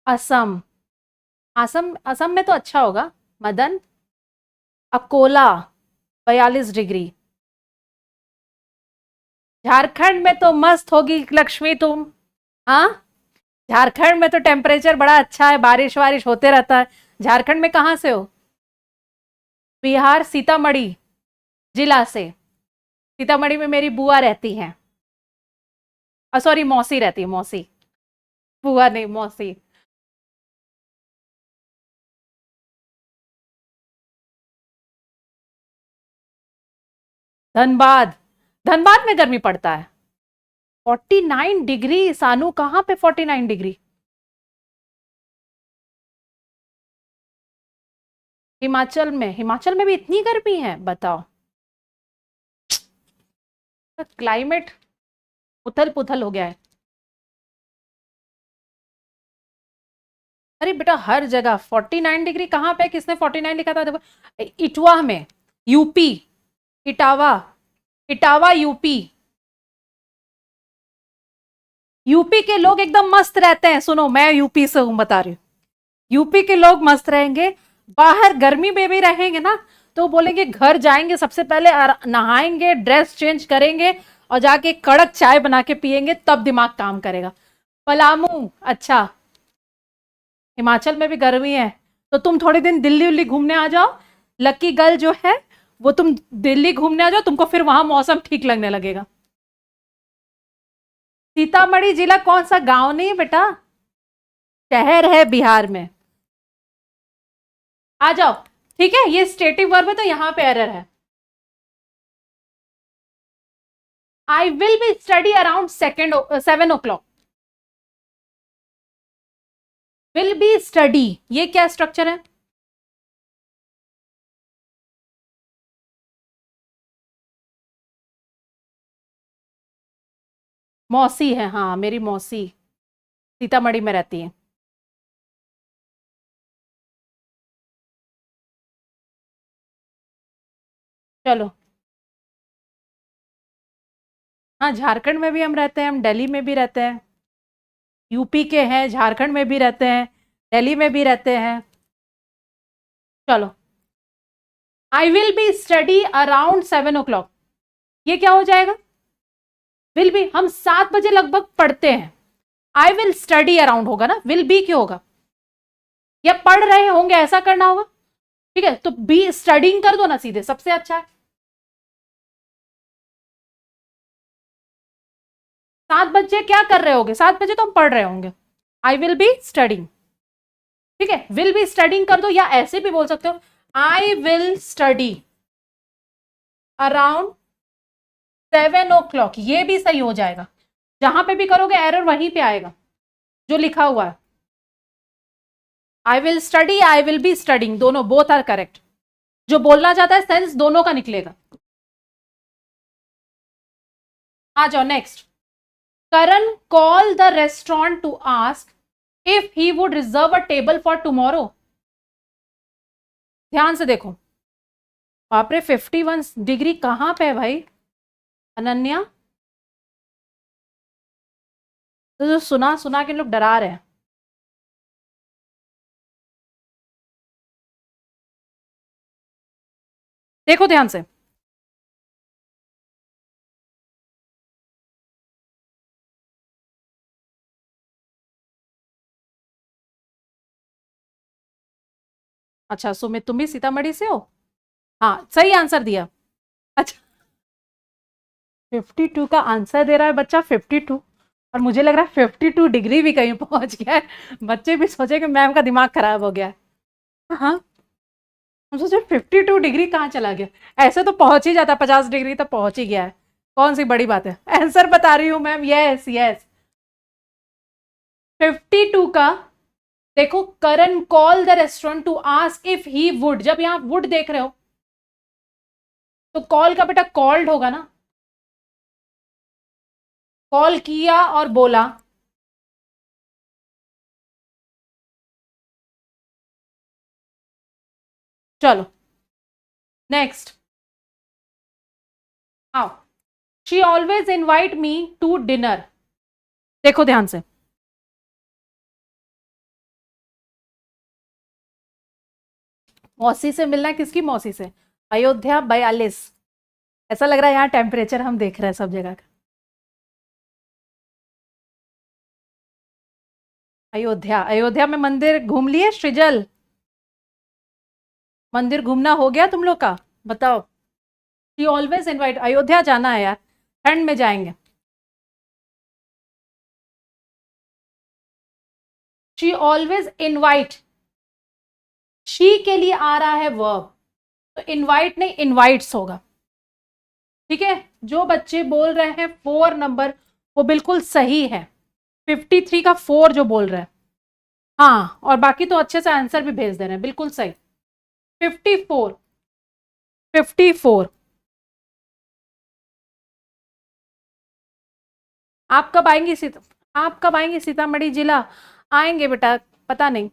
असम, असम, असम में तो अच्छा होगा, मदन, अकोला 42 डिग्री, झारखंड में तो मस्त होगी लक्ष्मी तुम, हाँ, झारखंड में तो टेम्परेचर बड़ा अच्छा है, बारिश वारिश होते रहता है। झारखंड में कहाँ से हो, बिहार, सीतामढ़ी जिला से, सीतामढ़ी में मेरी बुआ रहती हैं, सॉरी मौसी रहती है, मौसी, बुआ नहीं मौसी। धनबाद, धनबाद में गर्मी पड़ता है, 49 डिग्री, सानू कहाँ पे 49 डिग्री, हिमाचल में, हिमाचल में भी इतनी गर्मी है, बताओ, क्लाइमेट उथल पुथल हो गया है। अरे बेटा हर जगह 49 डिग्री कहाँ पे, किसने 49 लिखा था देखो, इटवा में, UP, Etawah, Etawah UP. UP के लोग एकदम मस्त रहते हैं, सुनो मैं यूपी से हूं, बता रही हूँ, यूपी के लोग मस्त रहेंगे। बाहर गर्मी में भी रहेंगे ना तो बोलेंगे, घर जाएंगे सबसे पहले नहाएंगे, ड्रेस चेंज करेंगे और जाके कड़क चाय बना के पिएंगे, तब दिमाग काम करेगा। पलामू, अच्छा हिमाचल में भी गर्मी है, तो तुम थोड़े दिन दिल्ली उल्ली घूमने आ जाओ, लकी गर्ल जो है वो, तुम दिल्ली घूमने आ जाओ, तुमको फिर वहां मौसम ठीक लगने लगेगा। सीतामढ़ी जिला कौन सा गांव नहीं बेटा, शहर है बिहार में। आ जाओ, ठीक है, ये स्टेटिव वर्ब है तो यहां पे एरर है। I will be study around 7 o'clock। Will be study, ये क्या स्ट्रक्चर है? मौसी है, हाँ मेरी मौसी सीतामढ़ी में रहती है। चलो, हाँ झारखंड में भी हम रहते हैं, हम दिल्ली में भी रहते हैं, यूपी के हैं, झारखंड में भी रहते हैं, दिल्ली में भी रहते हैं। चलो, I will be study around 7 o'clock, ये क्या हो जाएगा? विल बी, हम 7 बजे लगभग पढ़ते हैं, आई विल स्टडी अराउंड होगा ना, विल बी क्यों होगा? या पढ़ रहे होंगे ऐसा करना होगा, ठीक है, तो बी स्टडिंग कर दो ना सीधे, सबसे अच्छा है। 7 बजे क्या कर रहे होगे? 7 बजे तो हम पढ़ रहे होंगे, आई विल बी स्टडिंग, ठीक है, विल बी स्टडिंग कर दो, या ऐसे भी बोल सकते हो, I will study around 7 o'clock, ये भी सही हो जाएगा। जहां पे भी करोगे एरर वहीं पे आएगा जो लिखा हुआ है। I will study, I will be studying, दोनों बोथ आर करेक्ट, जो बोलना चाहता है सेंस दोनों का निकलेगा। आ जाओ next. Karan call the restaurant to ask if he would reserve a table for tomorrow. ध्यान से देखो, बाप रे 51 डिग्री कहां पे है भाई अनन्या? तो जो सुना सुना के लोग डरा रहे हैं। देखो ध्यान से, अच्छा सुमित तुम भी सीतामढ़ी से हो? हाँ सही आंसर दिया। अच्छा, 52 का आंसर दे रहा है बच्चा, 52, और मुझे लग रहा है 52 डिग्री भी कहीं पहुंच गया है, बच्चे भी सोचे कि मैम का दिमाग खराब हो गया है। हाँ, हम सोचे 52 डिग्री कहाँ चला गया, ऐसे तो पहुंच ही जाता, 50 डिग्री तो पहुंच ही गया है, कौन सी बड़ी बात है। आंसर बता रही हूँ मैम, यस यस, 52 का। देखो, Karan call the restaurant to ask if he would, जब यहां वुड देख रहे हो तो कॉल का बेटा कॉल्ड होगा ना, कॉल किया और बोला। चलो नेक्स्ट, आओ, she always invite me to dinner. देखो ध्यान से, मौसी से मिलना है, किसकी मौसी से? अयोध्या 42, ऐसा लग रहा है यहाँ टेम्परेचर हम देख रहे हैं सब जगह का। अयोध्या, अयोध्या में मंदिर घूम लिए सृजल? मंदिर घूमना हो गया तुम लोग का? बताओ। शी ऑलवेज इनवाइट, अयोध्या जाना है यार, ठंड में जाएंगे। शी ऑलवेज इनवाइट, शी के लिए आ रहा है वर्ब, तो इनवाइट नहीं इनवाइट्स होगा, ठीक है। जो बच्चे बोल रहे हैं 4 नंबर, वो बिल्कुल सही है, 53 का 4 जो बोल रहे हैं, हाँ, और बाकी तो अच्छे से आंसर भी भेज दे रहे हैं, बिल्कुल सही। 54, 54। आप कब आएंगे आप कब आएंगे सीतामढ़ी जिला? आएंगे बेटा, पता नहीं,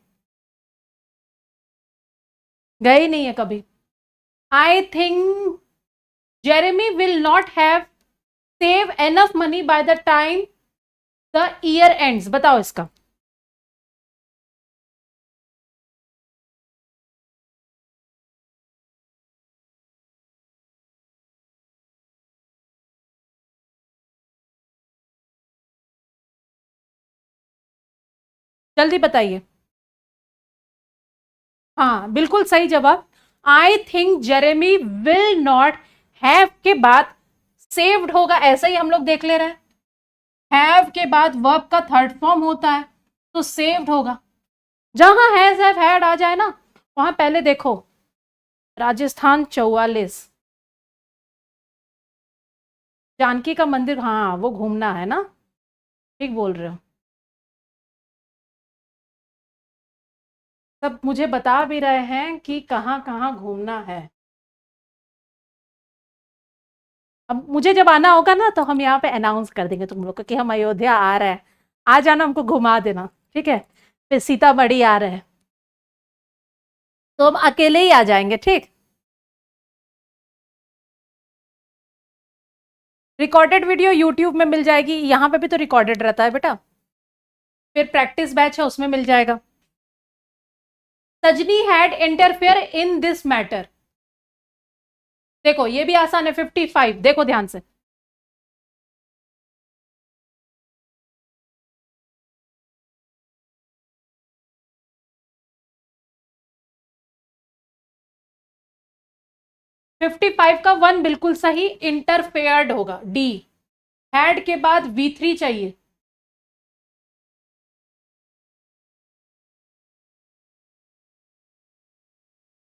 गए ही नहीं है कभी। I think Jeremy will not have save enough money by the time the year ends. बताओ इसका। जल्दी बताइए। हाँ बिल्कुल सही जवाब। I think Jeremy will not have के बाद सेव्ड होगा, ऐसा ही हम लोग देख ले रहे हैं। हैव के बाद वर्ब का थर्ड फॉर्म होता है तो सेव्ड होगा। जहां हैज हैव हैड आ जाए ना वहां पहले देखो राजस्थान 44 जानकी का मंदिर, हाँ वो घूमना है ना, ठीक बोल रहे हो। सब मुझे बता भी रहे हैं कि कहाँ कहाँ घूमना है। अब मुझे जब आना होगा ना तो हम यहाँ पे अनाउंस कर देंगे तुम लोग को कि हम अयोध्या आ रहे हैं, आ जाना, हमको घुमा देना, ठीक है। फिर सीतामढ़ी आ रहे हैं तो हम अकेले ही आ जाएंगे, ठीक। रिकॉर्डेड वीडियो यूट्यूब में मिल जाएगी, यहाँ पे भी तो रिकॉर्डेड रहता है बेटा। फिर प्रैक्टिस बैच है उसमें मिल जाएगा। सजनी had interfere in this matter. देखो ये भी आसान है। 55 देखो ध्यान से। फिफ्टी फाइव का वन बिल्कुल सही, इंटरफेयर्ड होगा डी। हैड के बाद V3 चाहिए।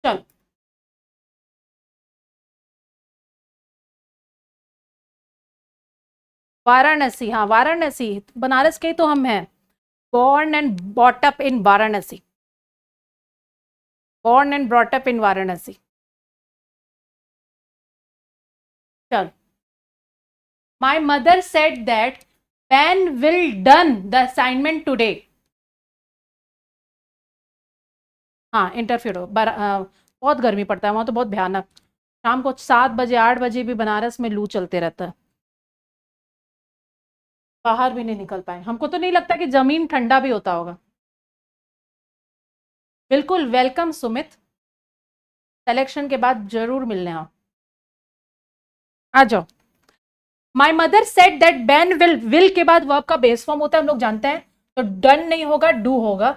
चल वाराणसी, हाँ वाराणसी बनारस के ही तो हम हैं। born and brought up in Varanasi. born and brought up in Varanasi. चल my mother said that Ben will done the assignment today। हाँ इंटरफेयर हो। बहुत गर्मी पड़ता है वहां तो, बहुत भयानक। शाम को 7 बजे 8 बजे भी बनारस में लू चलते रहता है, बाहर भी नहीं निकल पाए। हमको तो नहीं लगता कि जमीन ठंडा भी होता होगा। बिल्कुल वेलकम सुमित, सिलेक्शन के बाद जरूर मिलने आओ, आ जाओ। My mother said that ban will के बाद वर्ब का बेस फॉर्म होता है, हम लोग जानते हैं, तो डन नहीं होगा डू होगा।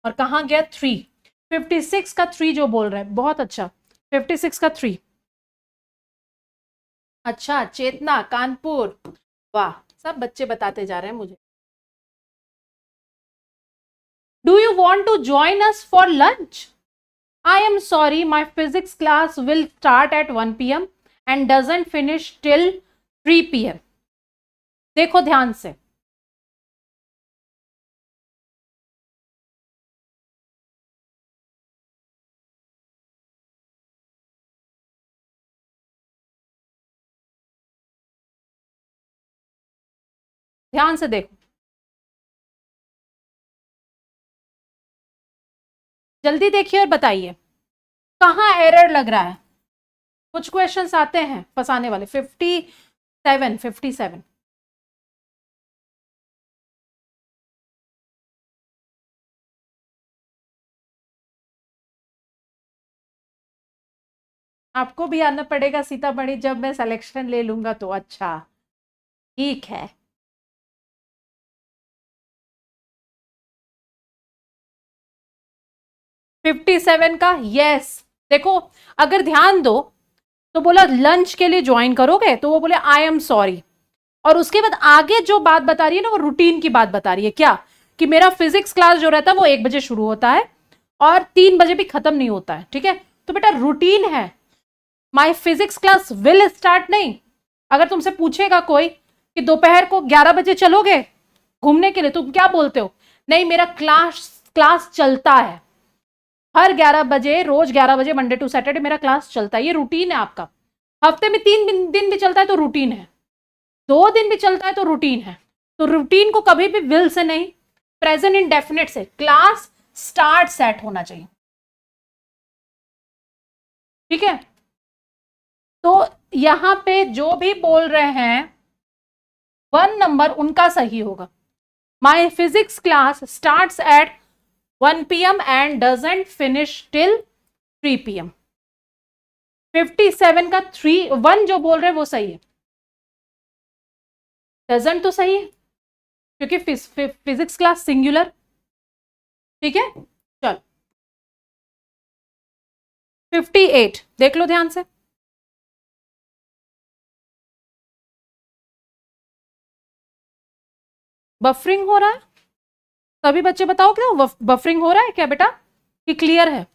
और कहाँ गया 3। 56 का 3 जो बोल रहा है, बहुत अच्छा। 56 का 3। अच्छा चेतना कानपुर, वाह सब बच्चे बताते जा रहे हैं मुझे। Do you want to join us for lunch? I am sorry, my physics class will start at 1 p.m. and doesn't finish till 3 p.m. देखो ध्यान से। ध्यान से देखो, जल्दी देखिए और बताइए कहाँ एरर लग रहा है। कुछ क्वेश्चंस आते हैं फंसाने वाले। 57 आपको भी आना पड़ेगा सीतामढ़ी, जब मैं सिलेक्शन ले लूंगा तो। अच्छा ठीक है। 57 का यस। देखो अगर ध्यान दो तो बोला लंच के लिए ज्वाइन करोगे, तो वो बोले आई एम सॉरी, और उसके बाद आगे जो बात बता रही है ना वो रूटीन की बात बता रही है। क्या कि मेरा फिजिक्स क्लास जो रहता है वो 1 बजे शुरू होता है और 3 बजे भी खत्म नहीं होता है, ठीक है। तो बेटा रूटीन है, माई फिजिक्स क्लास विल स्टार्ट नहीं। अगर तुमसे पूछेगा कोई कि दोपहर को 11 बजे चलोगे घूमने के लिए, तुम क्या बोलते हो? नहीं मेरा क्लास क्लास चलता है, हर 11 बजे रोज 11 बजे मंडे टू सैटरडे मेरा क्लास चलता है। ये रूटीन है आपका। हफ्ते में 3 दिन भी चलता है तो रूटीन है, 2 दिन भी चलता है तो रूटीन है। तो रूटीन को कभी भी विल से नहीं, प्रेजेंट इंडेफिनिट से क्लास स्टार्ट सेट होना चाहिए। ठीक है, तो यहां पे जो भी बोल रहे हैं 1 नंबर उनका सही होगा। My physics class starts at 1 PM and doesn't finish till 3 PM। 57 का 1 जो बोल रहे हैं वो सही है, डजंट तो सही है क्योंकि फिजिक्स क्लास सिंगुलर। ठीक है, चल 58 देख लो ध्यान से। बफरिंग हो रहा है, सभी बच्चे बताओ क्या बफरिंग हो रहा है क्या बेटा, कि क्लियर है?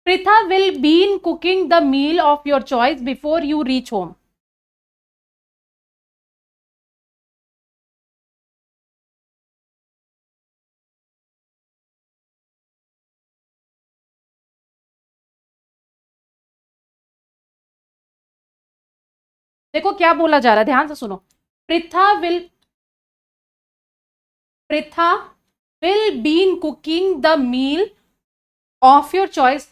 Pritha will be in cooking the meal of your choice before you reach home. देखो क्या बोला जा रहा है, ध्यान से सुनो। Pritha will Pritha will be in cooking the meal of your choice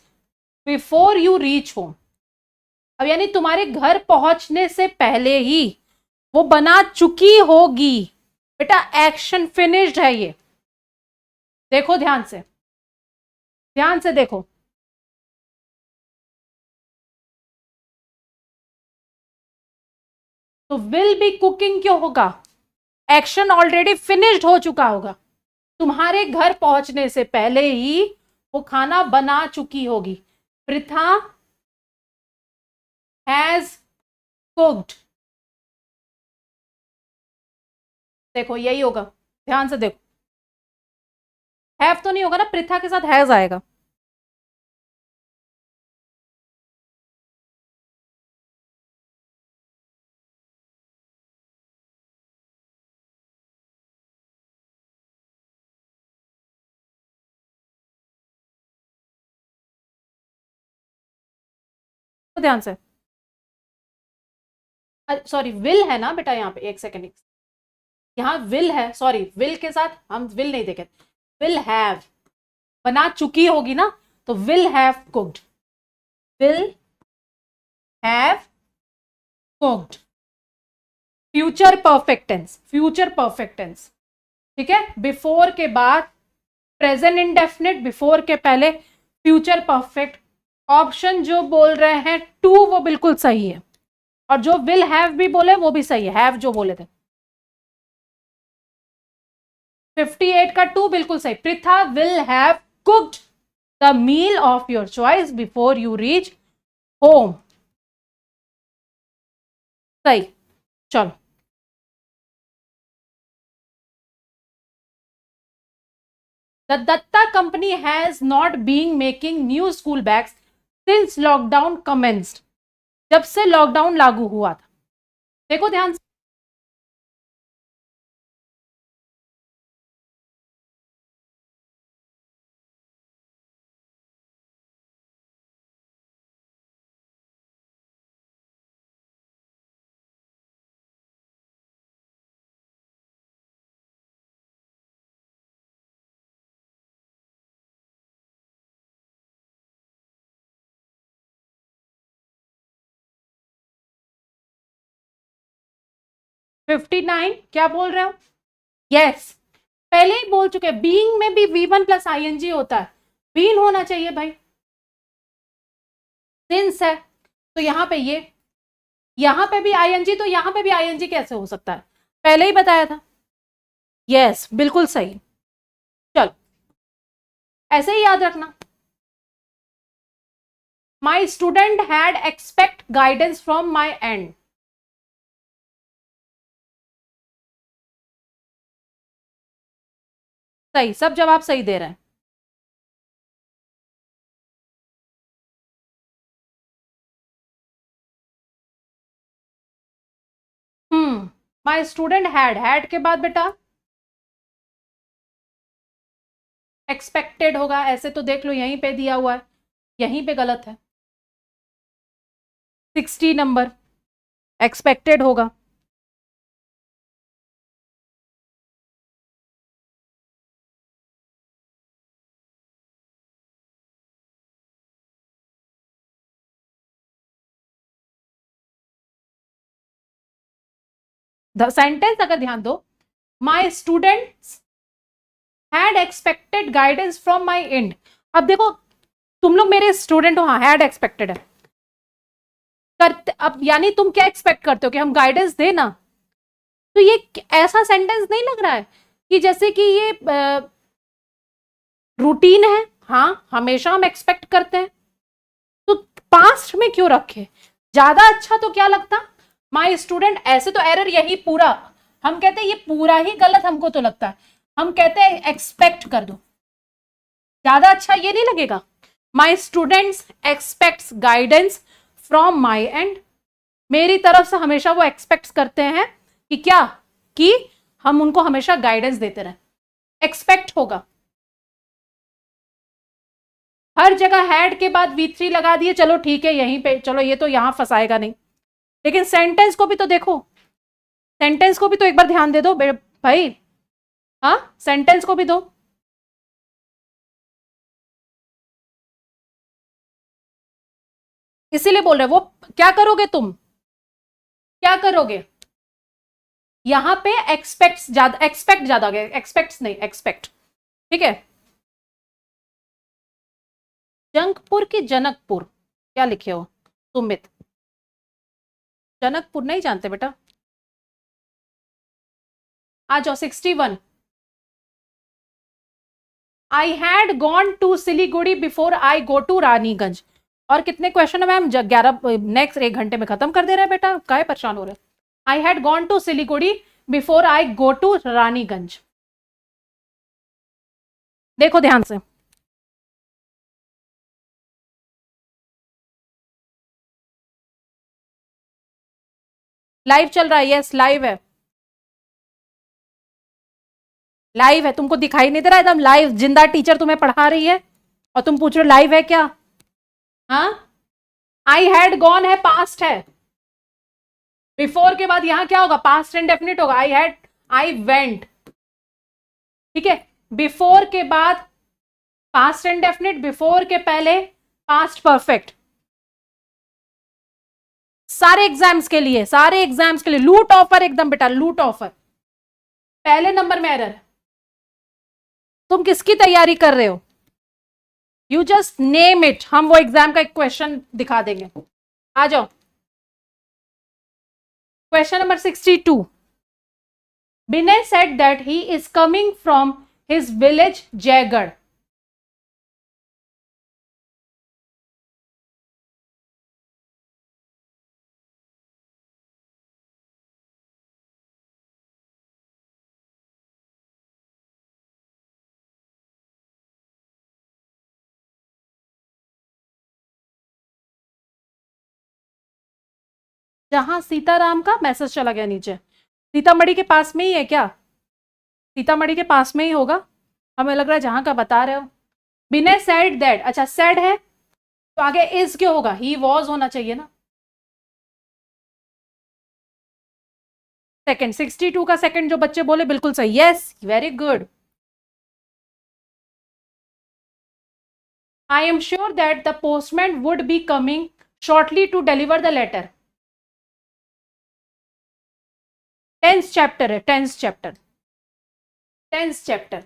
before you reach home. अब यानी तुम्हारे घर पहुंचने से पहले ही वो बना चुकी होगी। बेटा एक्शन फिनिश्ड है ये, देखो ध्यान से, ध्यान से देखो। तो विल बी कुकिंग क्यों होगा, एक्शन ऑलरेडी फिनिश्ड हो चुका होगा, तुम्हारे घर पहुंचने से पहले ही वो खाना बना चुकी होगी। प्रिथा हैज कुक्ड, देखो यही होगा, ध्यान से देखो। हैव तो नहीं होगा ना, प्रिथा के साथ हैज आएगा। तो ध्यान से, सॉरी विल है ना बेटा यहाँ पे, एक सेकेंड, यहाँ विल है, सॉरी विल के साथ हम विल नहीं देखे, विल हैव, बना चुकी होगी ना, तो will have cooked, will have cooked, future perfect tense, future perfect tense. ठीक है, बिफोर के बाद प्रेजेंट इंडेफिनिट, बिफोर के पहले फ्यूचर परफेक्ट। ऑप्शन जो बोल रहे हैं 2 वो बिल्कुल सही है, और जो विल हैव भी बोले वो भी सही है, हैव जो बोले थे। 58 का 2 बिल्कुल सही, Pritha will have cooked the meal of your choice before you reach home, सही। चलो the Datta company has not been making new school bags since lockdown commenced. जब से लॉकडाउन लागू हुआ था, देखो ध्यान से। फिफ्टी नाइन क्या बोल रहे हो, यस पहले ही बोल चुके, बीइंग में भी V1 + ing होता है, बीन होना चाहिए भाई, सिंस है तो यहां पे ये, यहां पे भी आईएनजी, तो यहां पे भी आईएनजी कैसे हो सकता है, पहले ही बताया था। यस बिल्कुल सही, चल ऐसे ही याद रखना। My student had expect guidance from my and, सही, सब जवाब सही दे रहे हैं। माई स्टूडेंट हैड के बाद बेटा एक्सपेक्टेड होगा, ऐसे तो देख लो यहीं पे दिया हुआ है, यहीं पे गलत है, 60 नंबर एक्सपेक्टेड होगा। सेंटेंस अगर ध्यान दो, my students had expected guidance from my and. अब देखो तुम लोग मेरे स्टूडेंट हो, हाँ हैड एक्सपेक्टेड है करते, अब यानी तुम क्या एक्सपेक्ट करते हो कि हम गाइडेंस दे ना। तो ये ऐसा सेंटेंस नहीं लग रहा है कि जैसे कि ये रूटीन है, हाँ हमेशा हम एक्सपेक्ट करते हैं, तो पास्ट में क्यों रखे? ज्यादा अच्छा तो क्या लगता, माई स्टूडेंट। ऐसे तो एरर यही पूरा, हम कहते हैं ये पूरा ही गलत हमको तो लगता है, हम कहते हैं एक्सपेक्ट कर दो, ज्यादा अच्छा ये नहीं लगेगा। My students aspects guidance from my and, मेरी तरफ से हमेशा वो एक्सपेक्ट करते हैं कि क्या, कि हम उनको हमेशा गाइडेंस देते रहे, एक्सपेक्ट होगा। हर जगह हैड के बाद V3 लगा दिए, चलो ठीक है यहीं पे, चलो ये तो यहां फंसाएगा नहीं, लेकिन सेंटेंस को भी तो देखो, सेंटेंस को भी तो एक बार ध्यान दे दो भाई, हाँ सेंटेंस को भी दो। इसीलिए बोल रहे वो क्या करोगे तुम, क्या करोगे यहां पे एक्सपेक्ट ज्यादा हो गया, एक्सपेक्ट नहीं एक्सपेक्ट, ठीक है। जंकपुर की जनकपुर, क्या लिखे हो सुमित, जनकपुर नहीं जानते बेटा, आ जाओ 61। I had gone to Siliguri before I go to Raniganj. और कितने क्वेश्चन है मैम, 11, नेक्स्ट 1 घंटे में खत्म कर दे रहे हैं बेटा, काहे परेशान हो रहे। I had gone to Siliguri before I go to Raniganj. देखो ध्यान से, लाइव चल रहा है, यस लाइव है, लाइव है, तुमको दिखाई नहीं दे रहा, एकदम लाइव जिंदा टीचर तुम्हें पढ़ा रही है और तुम पूछ रहे हो लाइव है क्या। हाँ आई हैड गॉन है, पास्ट है, बिफोर के बाद यहां क्या होगा, पास्ट इंडेफिनिट होगा, आई हैड, आई वेंट, ठीक है। बिफोर के बाद पास्ट इंडेफिनिट, बिफोर के पहले पास्ट परफेक्ट। सारे एग्जाम्स के लिए, सारे एग्जाम्स के लिए लूट ऑफर एकदम बेटा, लूट ऑफर। पहले नंबर में एरर, तुम किसकी तैयारी कर रहे हो, यू जस्ट नेम इट, हम वो एग्जाम का एक क्वेश्चन दिखा देंगे, आ जाओ। Question number 62। Binay said that he is coming from his village Jaigarh. जहां सीताराम का मैसेज चला गया नीचे, सीतामढ़ी के पास में ही है क्या, सीतामढ़ी के पास में ही होगा, हमें लग रहा है जहां का बता रहे हो। बिनय सेड दैट, अच्छा सेड है तो आगे इज क्यों होगा, ही वॉज होना चाहिए ना। सेकंड 62 का सेकंड जो बच्चे बोले बिल्कुल सही, yes very good. I am sure that the postman would be coming shortly to deliver the letter. 10th chapter है, 10th चैप्टर, 10th चैप्टर।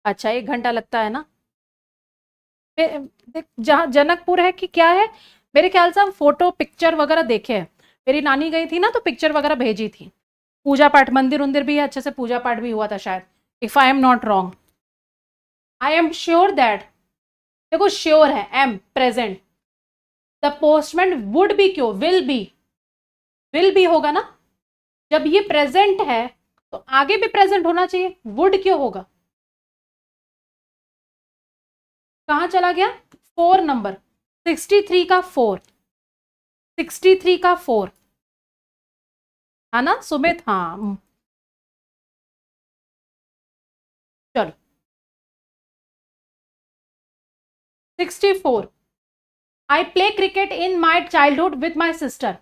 अच्छा 1 घंटा लगता है ना, देख जहाँ जनकपुर है कि क्या है, मेरे ख्याल से हम फोटो पिक्चर वगैरह देखे हैं, मेरी नानी गई थी ना तो पिक्चर वगैरह भेजी थी, पूजा पाठ मंदिर उंदिर भी है, अच्छे से पूजा पाठ भी हुआ था शायद, if I am not wrong. I am sure that, देखो श्योर है, am present, the postman would be क्यों, विल बी होगा ना, जब ये प्रेजेंट है तो आगे भी प्रेजेंट होना चाहिए, वुड क्यों होगा, कहां चला गया 4 नंबर, 63 का 4, 63 का 4 है ना सुमित, हाँ चलो 64। I play cricket in my childhood with my sister.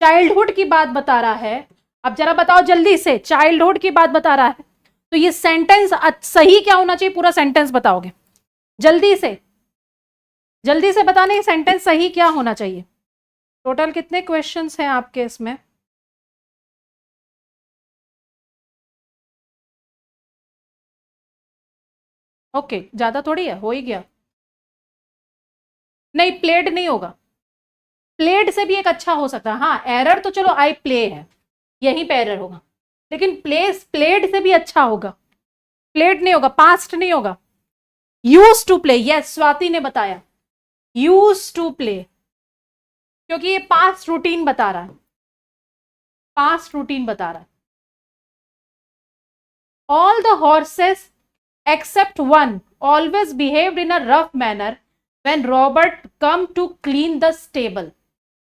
Childhood की बात बता रहा है। अब जरा बताओ जल्दी से, चाइल्डहुड की बात बता रहा है, तो ये सेंटेंस सही क्या होना चाहिए, पूरा सेंटेंस बताओगे जल्दी से, जल्दी से बताना ये सेंटेंस सही क्या होना चाहिए। टोटल कितने क्वेश्चंस हैं आपके इसमें? ओके, ज्यादा थोड़ी है, हो ही गया। नहीं, प्लेड नहीं होगा, प्लेड से भी एक अच्छा हो सकता है। हाँ, एरर तो चलो आई प्ले है, यहीं पे एरर होगा, लेकिन प्लेस प्लेड से भी अच्छा होगा। प्लेड नहीं होगा, पास्ट नहीं होगा। Use to play, yes, Swati ने बताया यूज टू प्ले, क्योंकि ये पास्ट रूटीन बता रहा है, पास्ट रूटीन बता रहा है। All the horses except one always behaved in a rough manner when Robert come to clean the stable.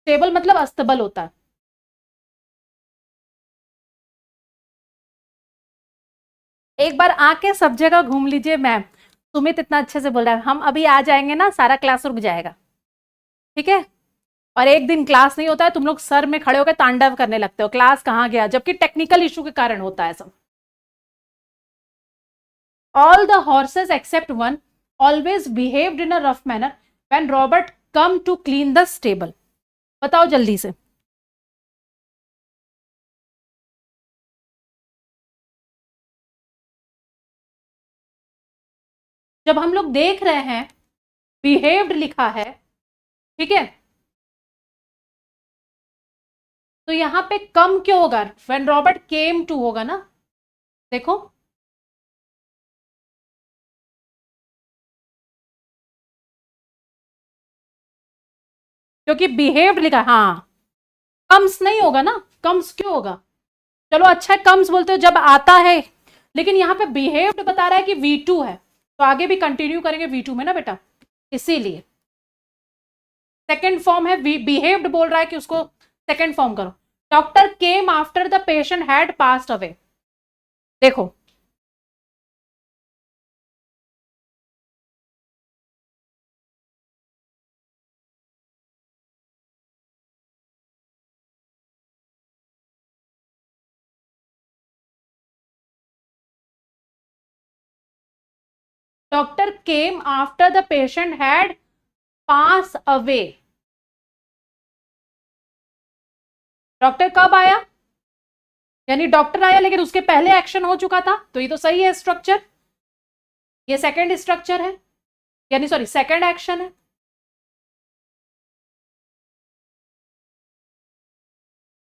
Stable मतलब अस्तबल होता है। एक बार आके सब जगह घूम लीजिए मैम, सुमित इतना अच्छे से बोल रहा है, हम अभी आ जाएंगे ना सारा क्लास रुक जाएगा, ठीक है। और एक दिन क्लास नहीं होता है, तुम लोग सर में खड़े होकर तांडव करने लगते हो, क्लास कहाँ गया, जबकि टेक्निकल इशू के कारण होता है सब। All the horses except one always behaved in a rough manner when Robert come to clean the stable. बताओ जल्दी से। जब हम लोग देख रहे हैं बिहेव्ड लिखा है, ठीक है, तो यहां पे कम क्यों होगा, व्हेन रॉबर्ट केम टू होगा ना, देखो। क्योंकि बिहेव्ड लिखा, हाँ, कम्स नहीं होगा ना, कम्स क्यों होगा। चलो अच्छा है, कम्स बोलते हो जब आता है, लेकिन यहां पे बिहेव्ड बता रहा है कि V2 है, तो आगे भी कंटिन्यू करेंगे V2 में ना बेटा, इसीलिए सेकेंड फॉर्म है, बिहेव्ड बोल रहा है कि उसको सेकेंड फॉर्म करो। Doctor came after the patient had passed away, देखो। Doctor came after the patient had pass away, doctor कब आया, यानी डॉक्टर आया लेकिन उसके पहले एक्शन हो चुका था, तो ये तो सही है स्ट्रक्चर, ये सेकंड स्ट्रक्चर है, यानी सॉरी सेकंड एक्शन है।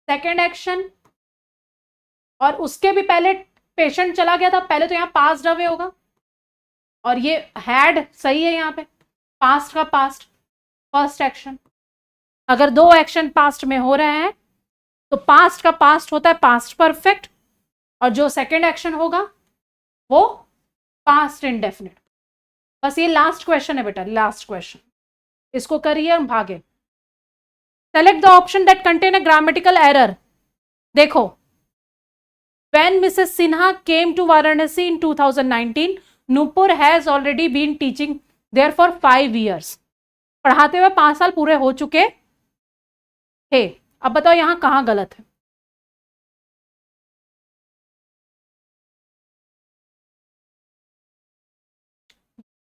सेकंड एक्शन, और उसके भी पहले पेशेंट चला गया था, पहले तो यहां पास्ट अवे होगा, और ये हैड सही है यहां पे, पास्ट का पास्ट, फर्स्ट एक्शन। अगर दो एक्शन पास्ट में हो रहे हैं तो पास्ट का पास्ट होता है पास्ट परफेक्ट, और जो सेकंड एक्शन होगा वो पास्ट इंडेफिनिट। बस ये लास्ट क्वेश्चन है बेटा, लास्ट क्वेश्चन, इसको करिए हम भागे। Select the option that contain a grammatical error, देखो। When Mrs. Sinha came to Varanasi in 2019, Nupur has already been teaching there for 5 years. पढ़ाते हुए 5 साल पूरे हो चुके थे। अब बताओ यहां कहां गलत है।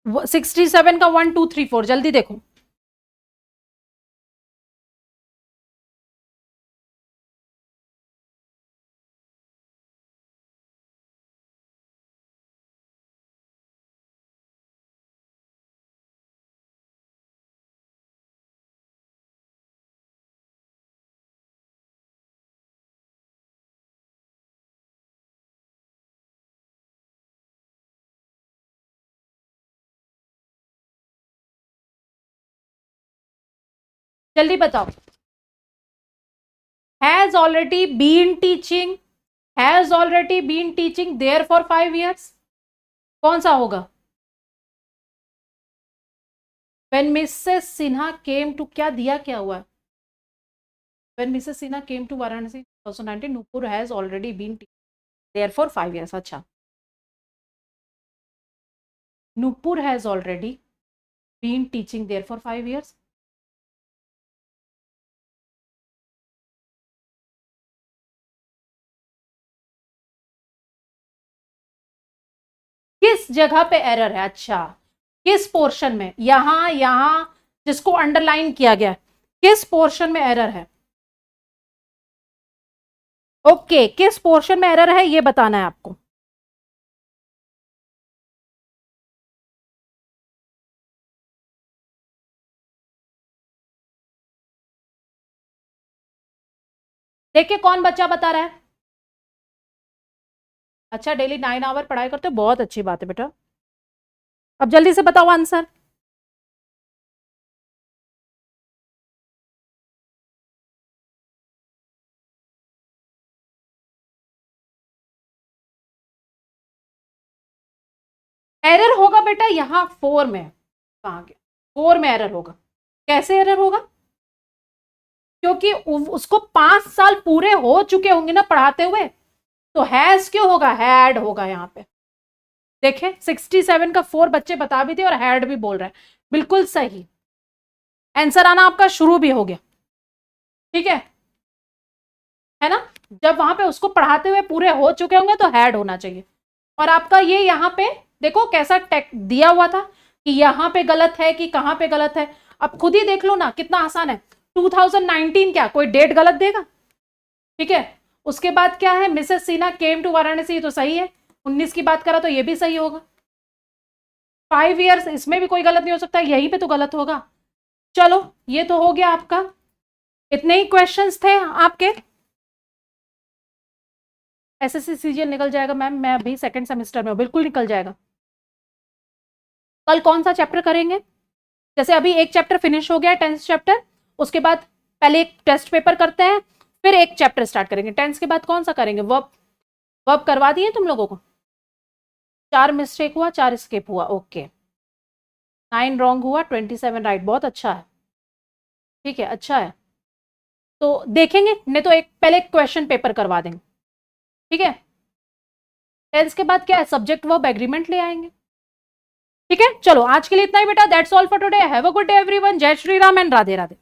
वो 67 का 1 2 3 4 जल्दी देखो। जल्दी बताओ। Has already been teaching, has already been teaching there for 5 years, कौन सा होगा। When Mrs. Sinha came to, क्या दिया क्या हुआ। When Mrs. Sinha came to Varanasi 2019, Nupur has already been there for 5 years. अच्छा, Nupur has already been teaching there for 5 years. किस जगह पे एरर है? अच्छा, किस पोर्शन में, यहां जिसको अंडरलाइन किया गया है, किस पोर्शन में एरर है? ओके, किस पोर्शन में एरर है ये बताना है आपको। देखिए कौन बच्चा बता रहा है। अच्छा, डेली 9 आवर पढ़ाई करते हो, बहुत अच्छी बात है बेटा। अब जल्दी से बताओ आंसर। एरर होगा बेटा यहां 4 में। कहां गया? 4 में एरर होगा। कैसे एरर होगा? क्योंकि उसको 5 साल पूरे हो चुके होंगे ना पढ़ाते हुए, तो हैज क्यों होगा? हैड होगा यहां पे। देखें 67 का 4 बच्चे बता भी थे और हैड भी बोल रहे हैं, बिल्कुल सही आंसर आना आपका शुरू भी हो गया। ठीक है ना? जब वहां पे उसको पढ़ाते हुए पूरे हो चुके होंगे तो हैड होना चाहिए। और आपका ये यहाँ पे देखो कैसा टेक दिया हुआ था कि यहाँ पे गलत है कि कहां पे गलत है। अब खुद ही देख लो ना, कितना आसान है। 2019 क्या कोई डेट गलत देगा? ठीक है। उसके बाद क्या है, Mrs Sinha came to Varanasi, तो सही है। 19 की बात करा तो ये भी सही होगा। 5 ईयर्स, इसमें भी कोई गलत नहीं हो सकता, यहीं पे तो गलत होगा। चलो ये तो हो गया आपका। इतने ही क्वेश्चंस थे आपके। एसएससी सीजीएल निकल जाएगा मैम, मैं अभी सेकंड सेमेस्टर में हूं, बिल्कुल निकल जाएगा। कल कौन सा चैप्टर करेंगे? जैसे अभी एक चैप्टर फिनिश हो गया, 10th चैप्टर, उसके बाद पहले एक टेस्ट पेपर करते हैं, फिर एक चैप्टर स्टार्ट करेंगे। 10th के बाद कौन सा करेंगे? वर्ब। वर्ब करवा दिए तुम लोगों को? 4 मिस्टेक हुआ, 4 स्किप हुआ, ओके। 9 रॉन्ग हुआ, 27 राइट, बहुत अच्छा है। ठीक है, अच्छा है। तो देखेंगे, नहीं तो एक पहले क्वेश्चन पेपर करवा देंगे। ठीक है। 10th के बाद क्या है, सब्जेक्ट वर्ब एग्रीमेंट ले आएंगे। ठीक है, चलो आज के लिए इतना ही बेटा। That's all for today. Have a good day everyone. जय श्री राम एंड राधे राधे।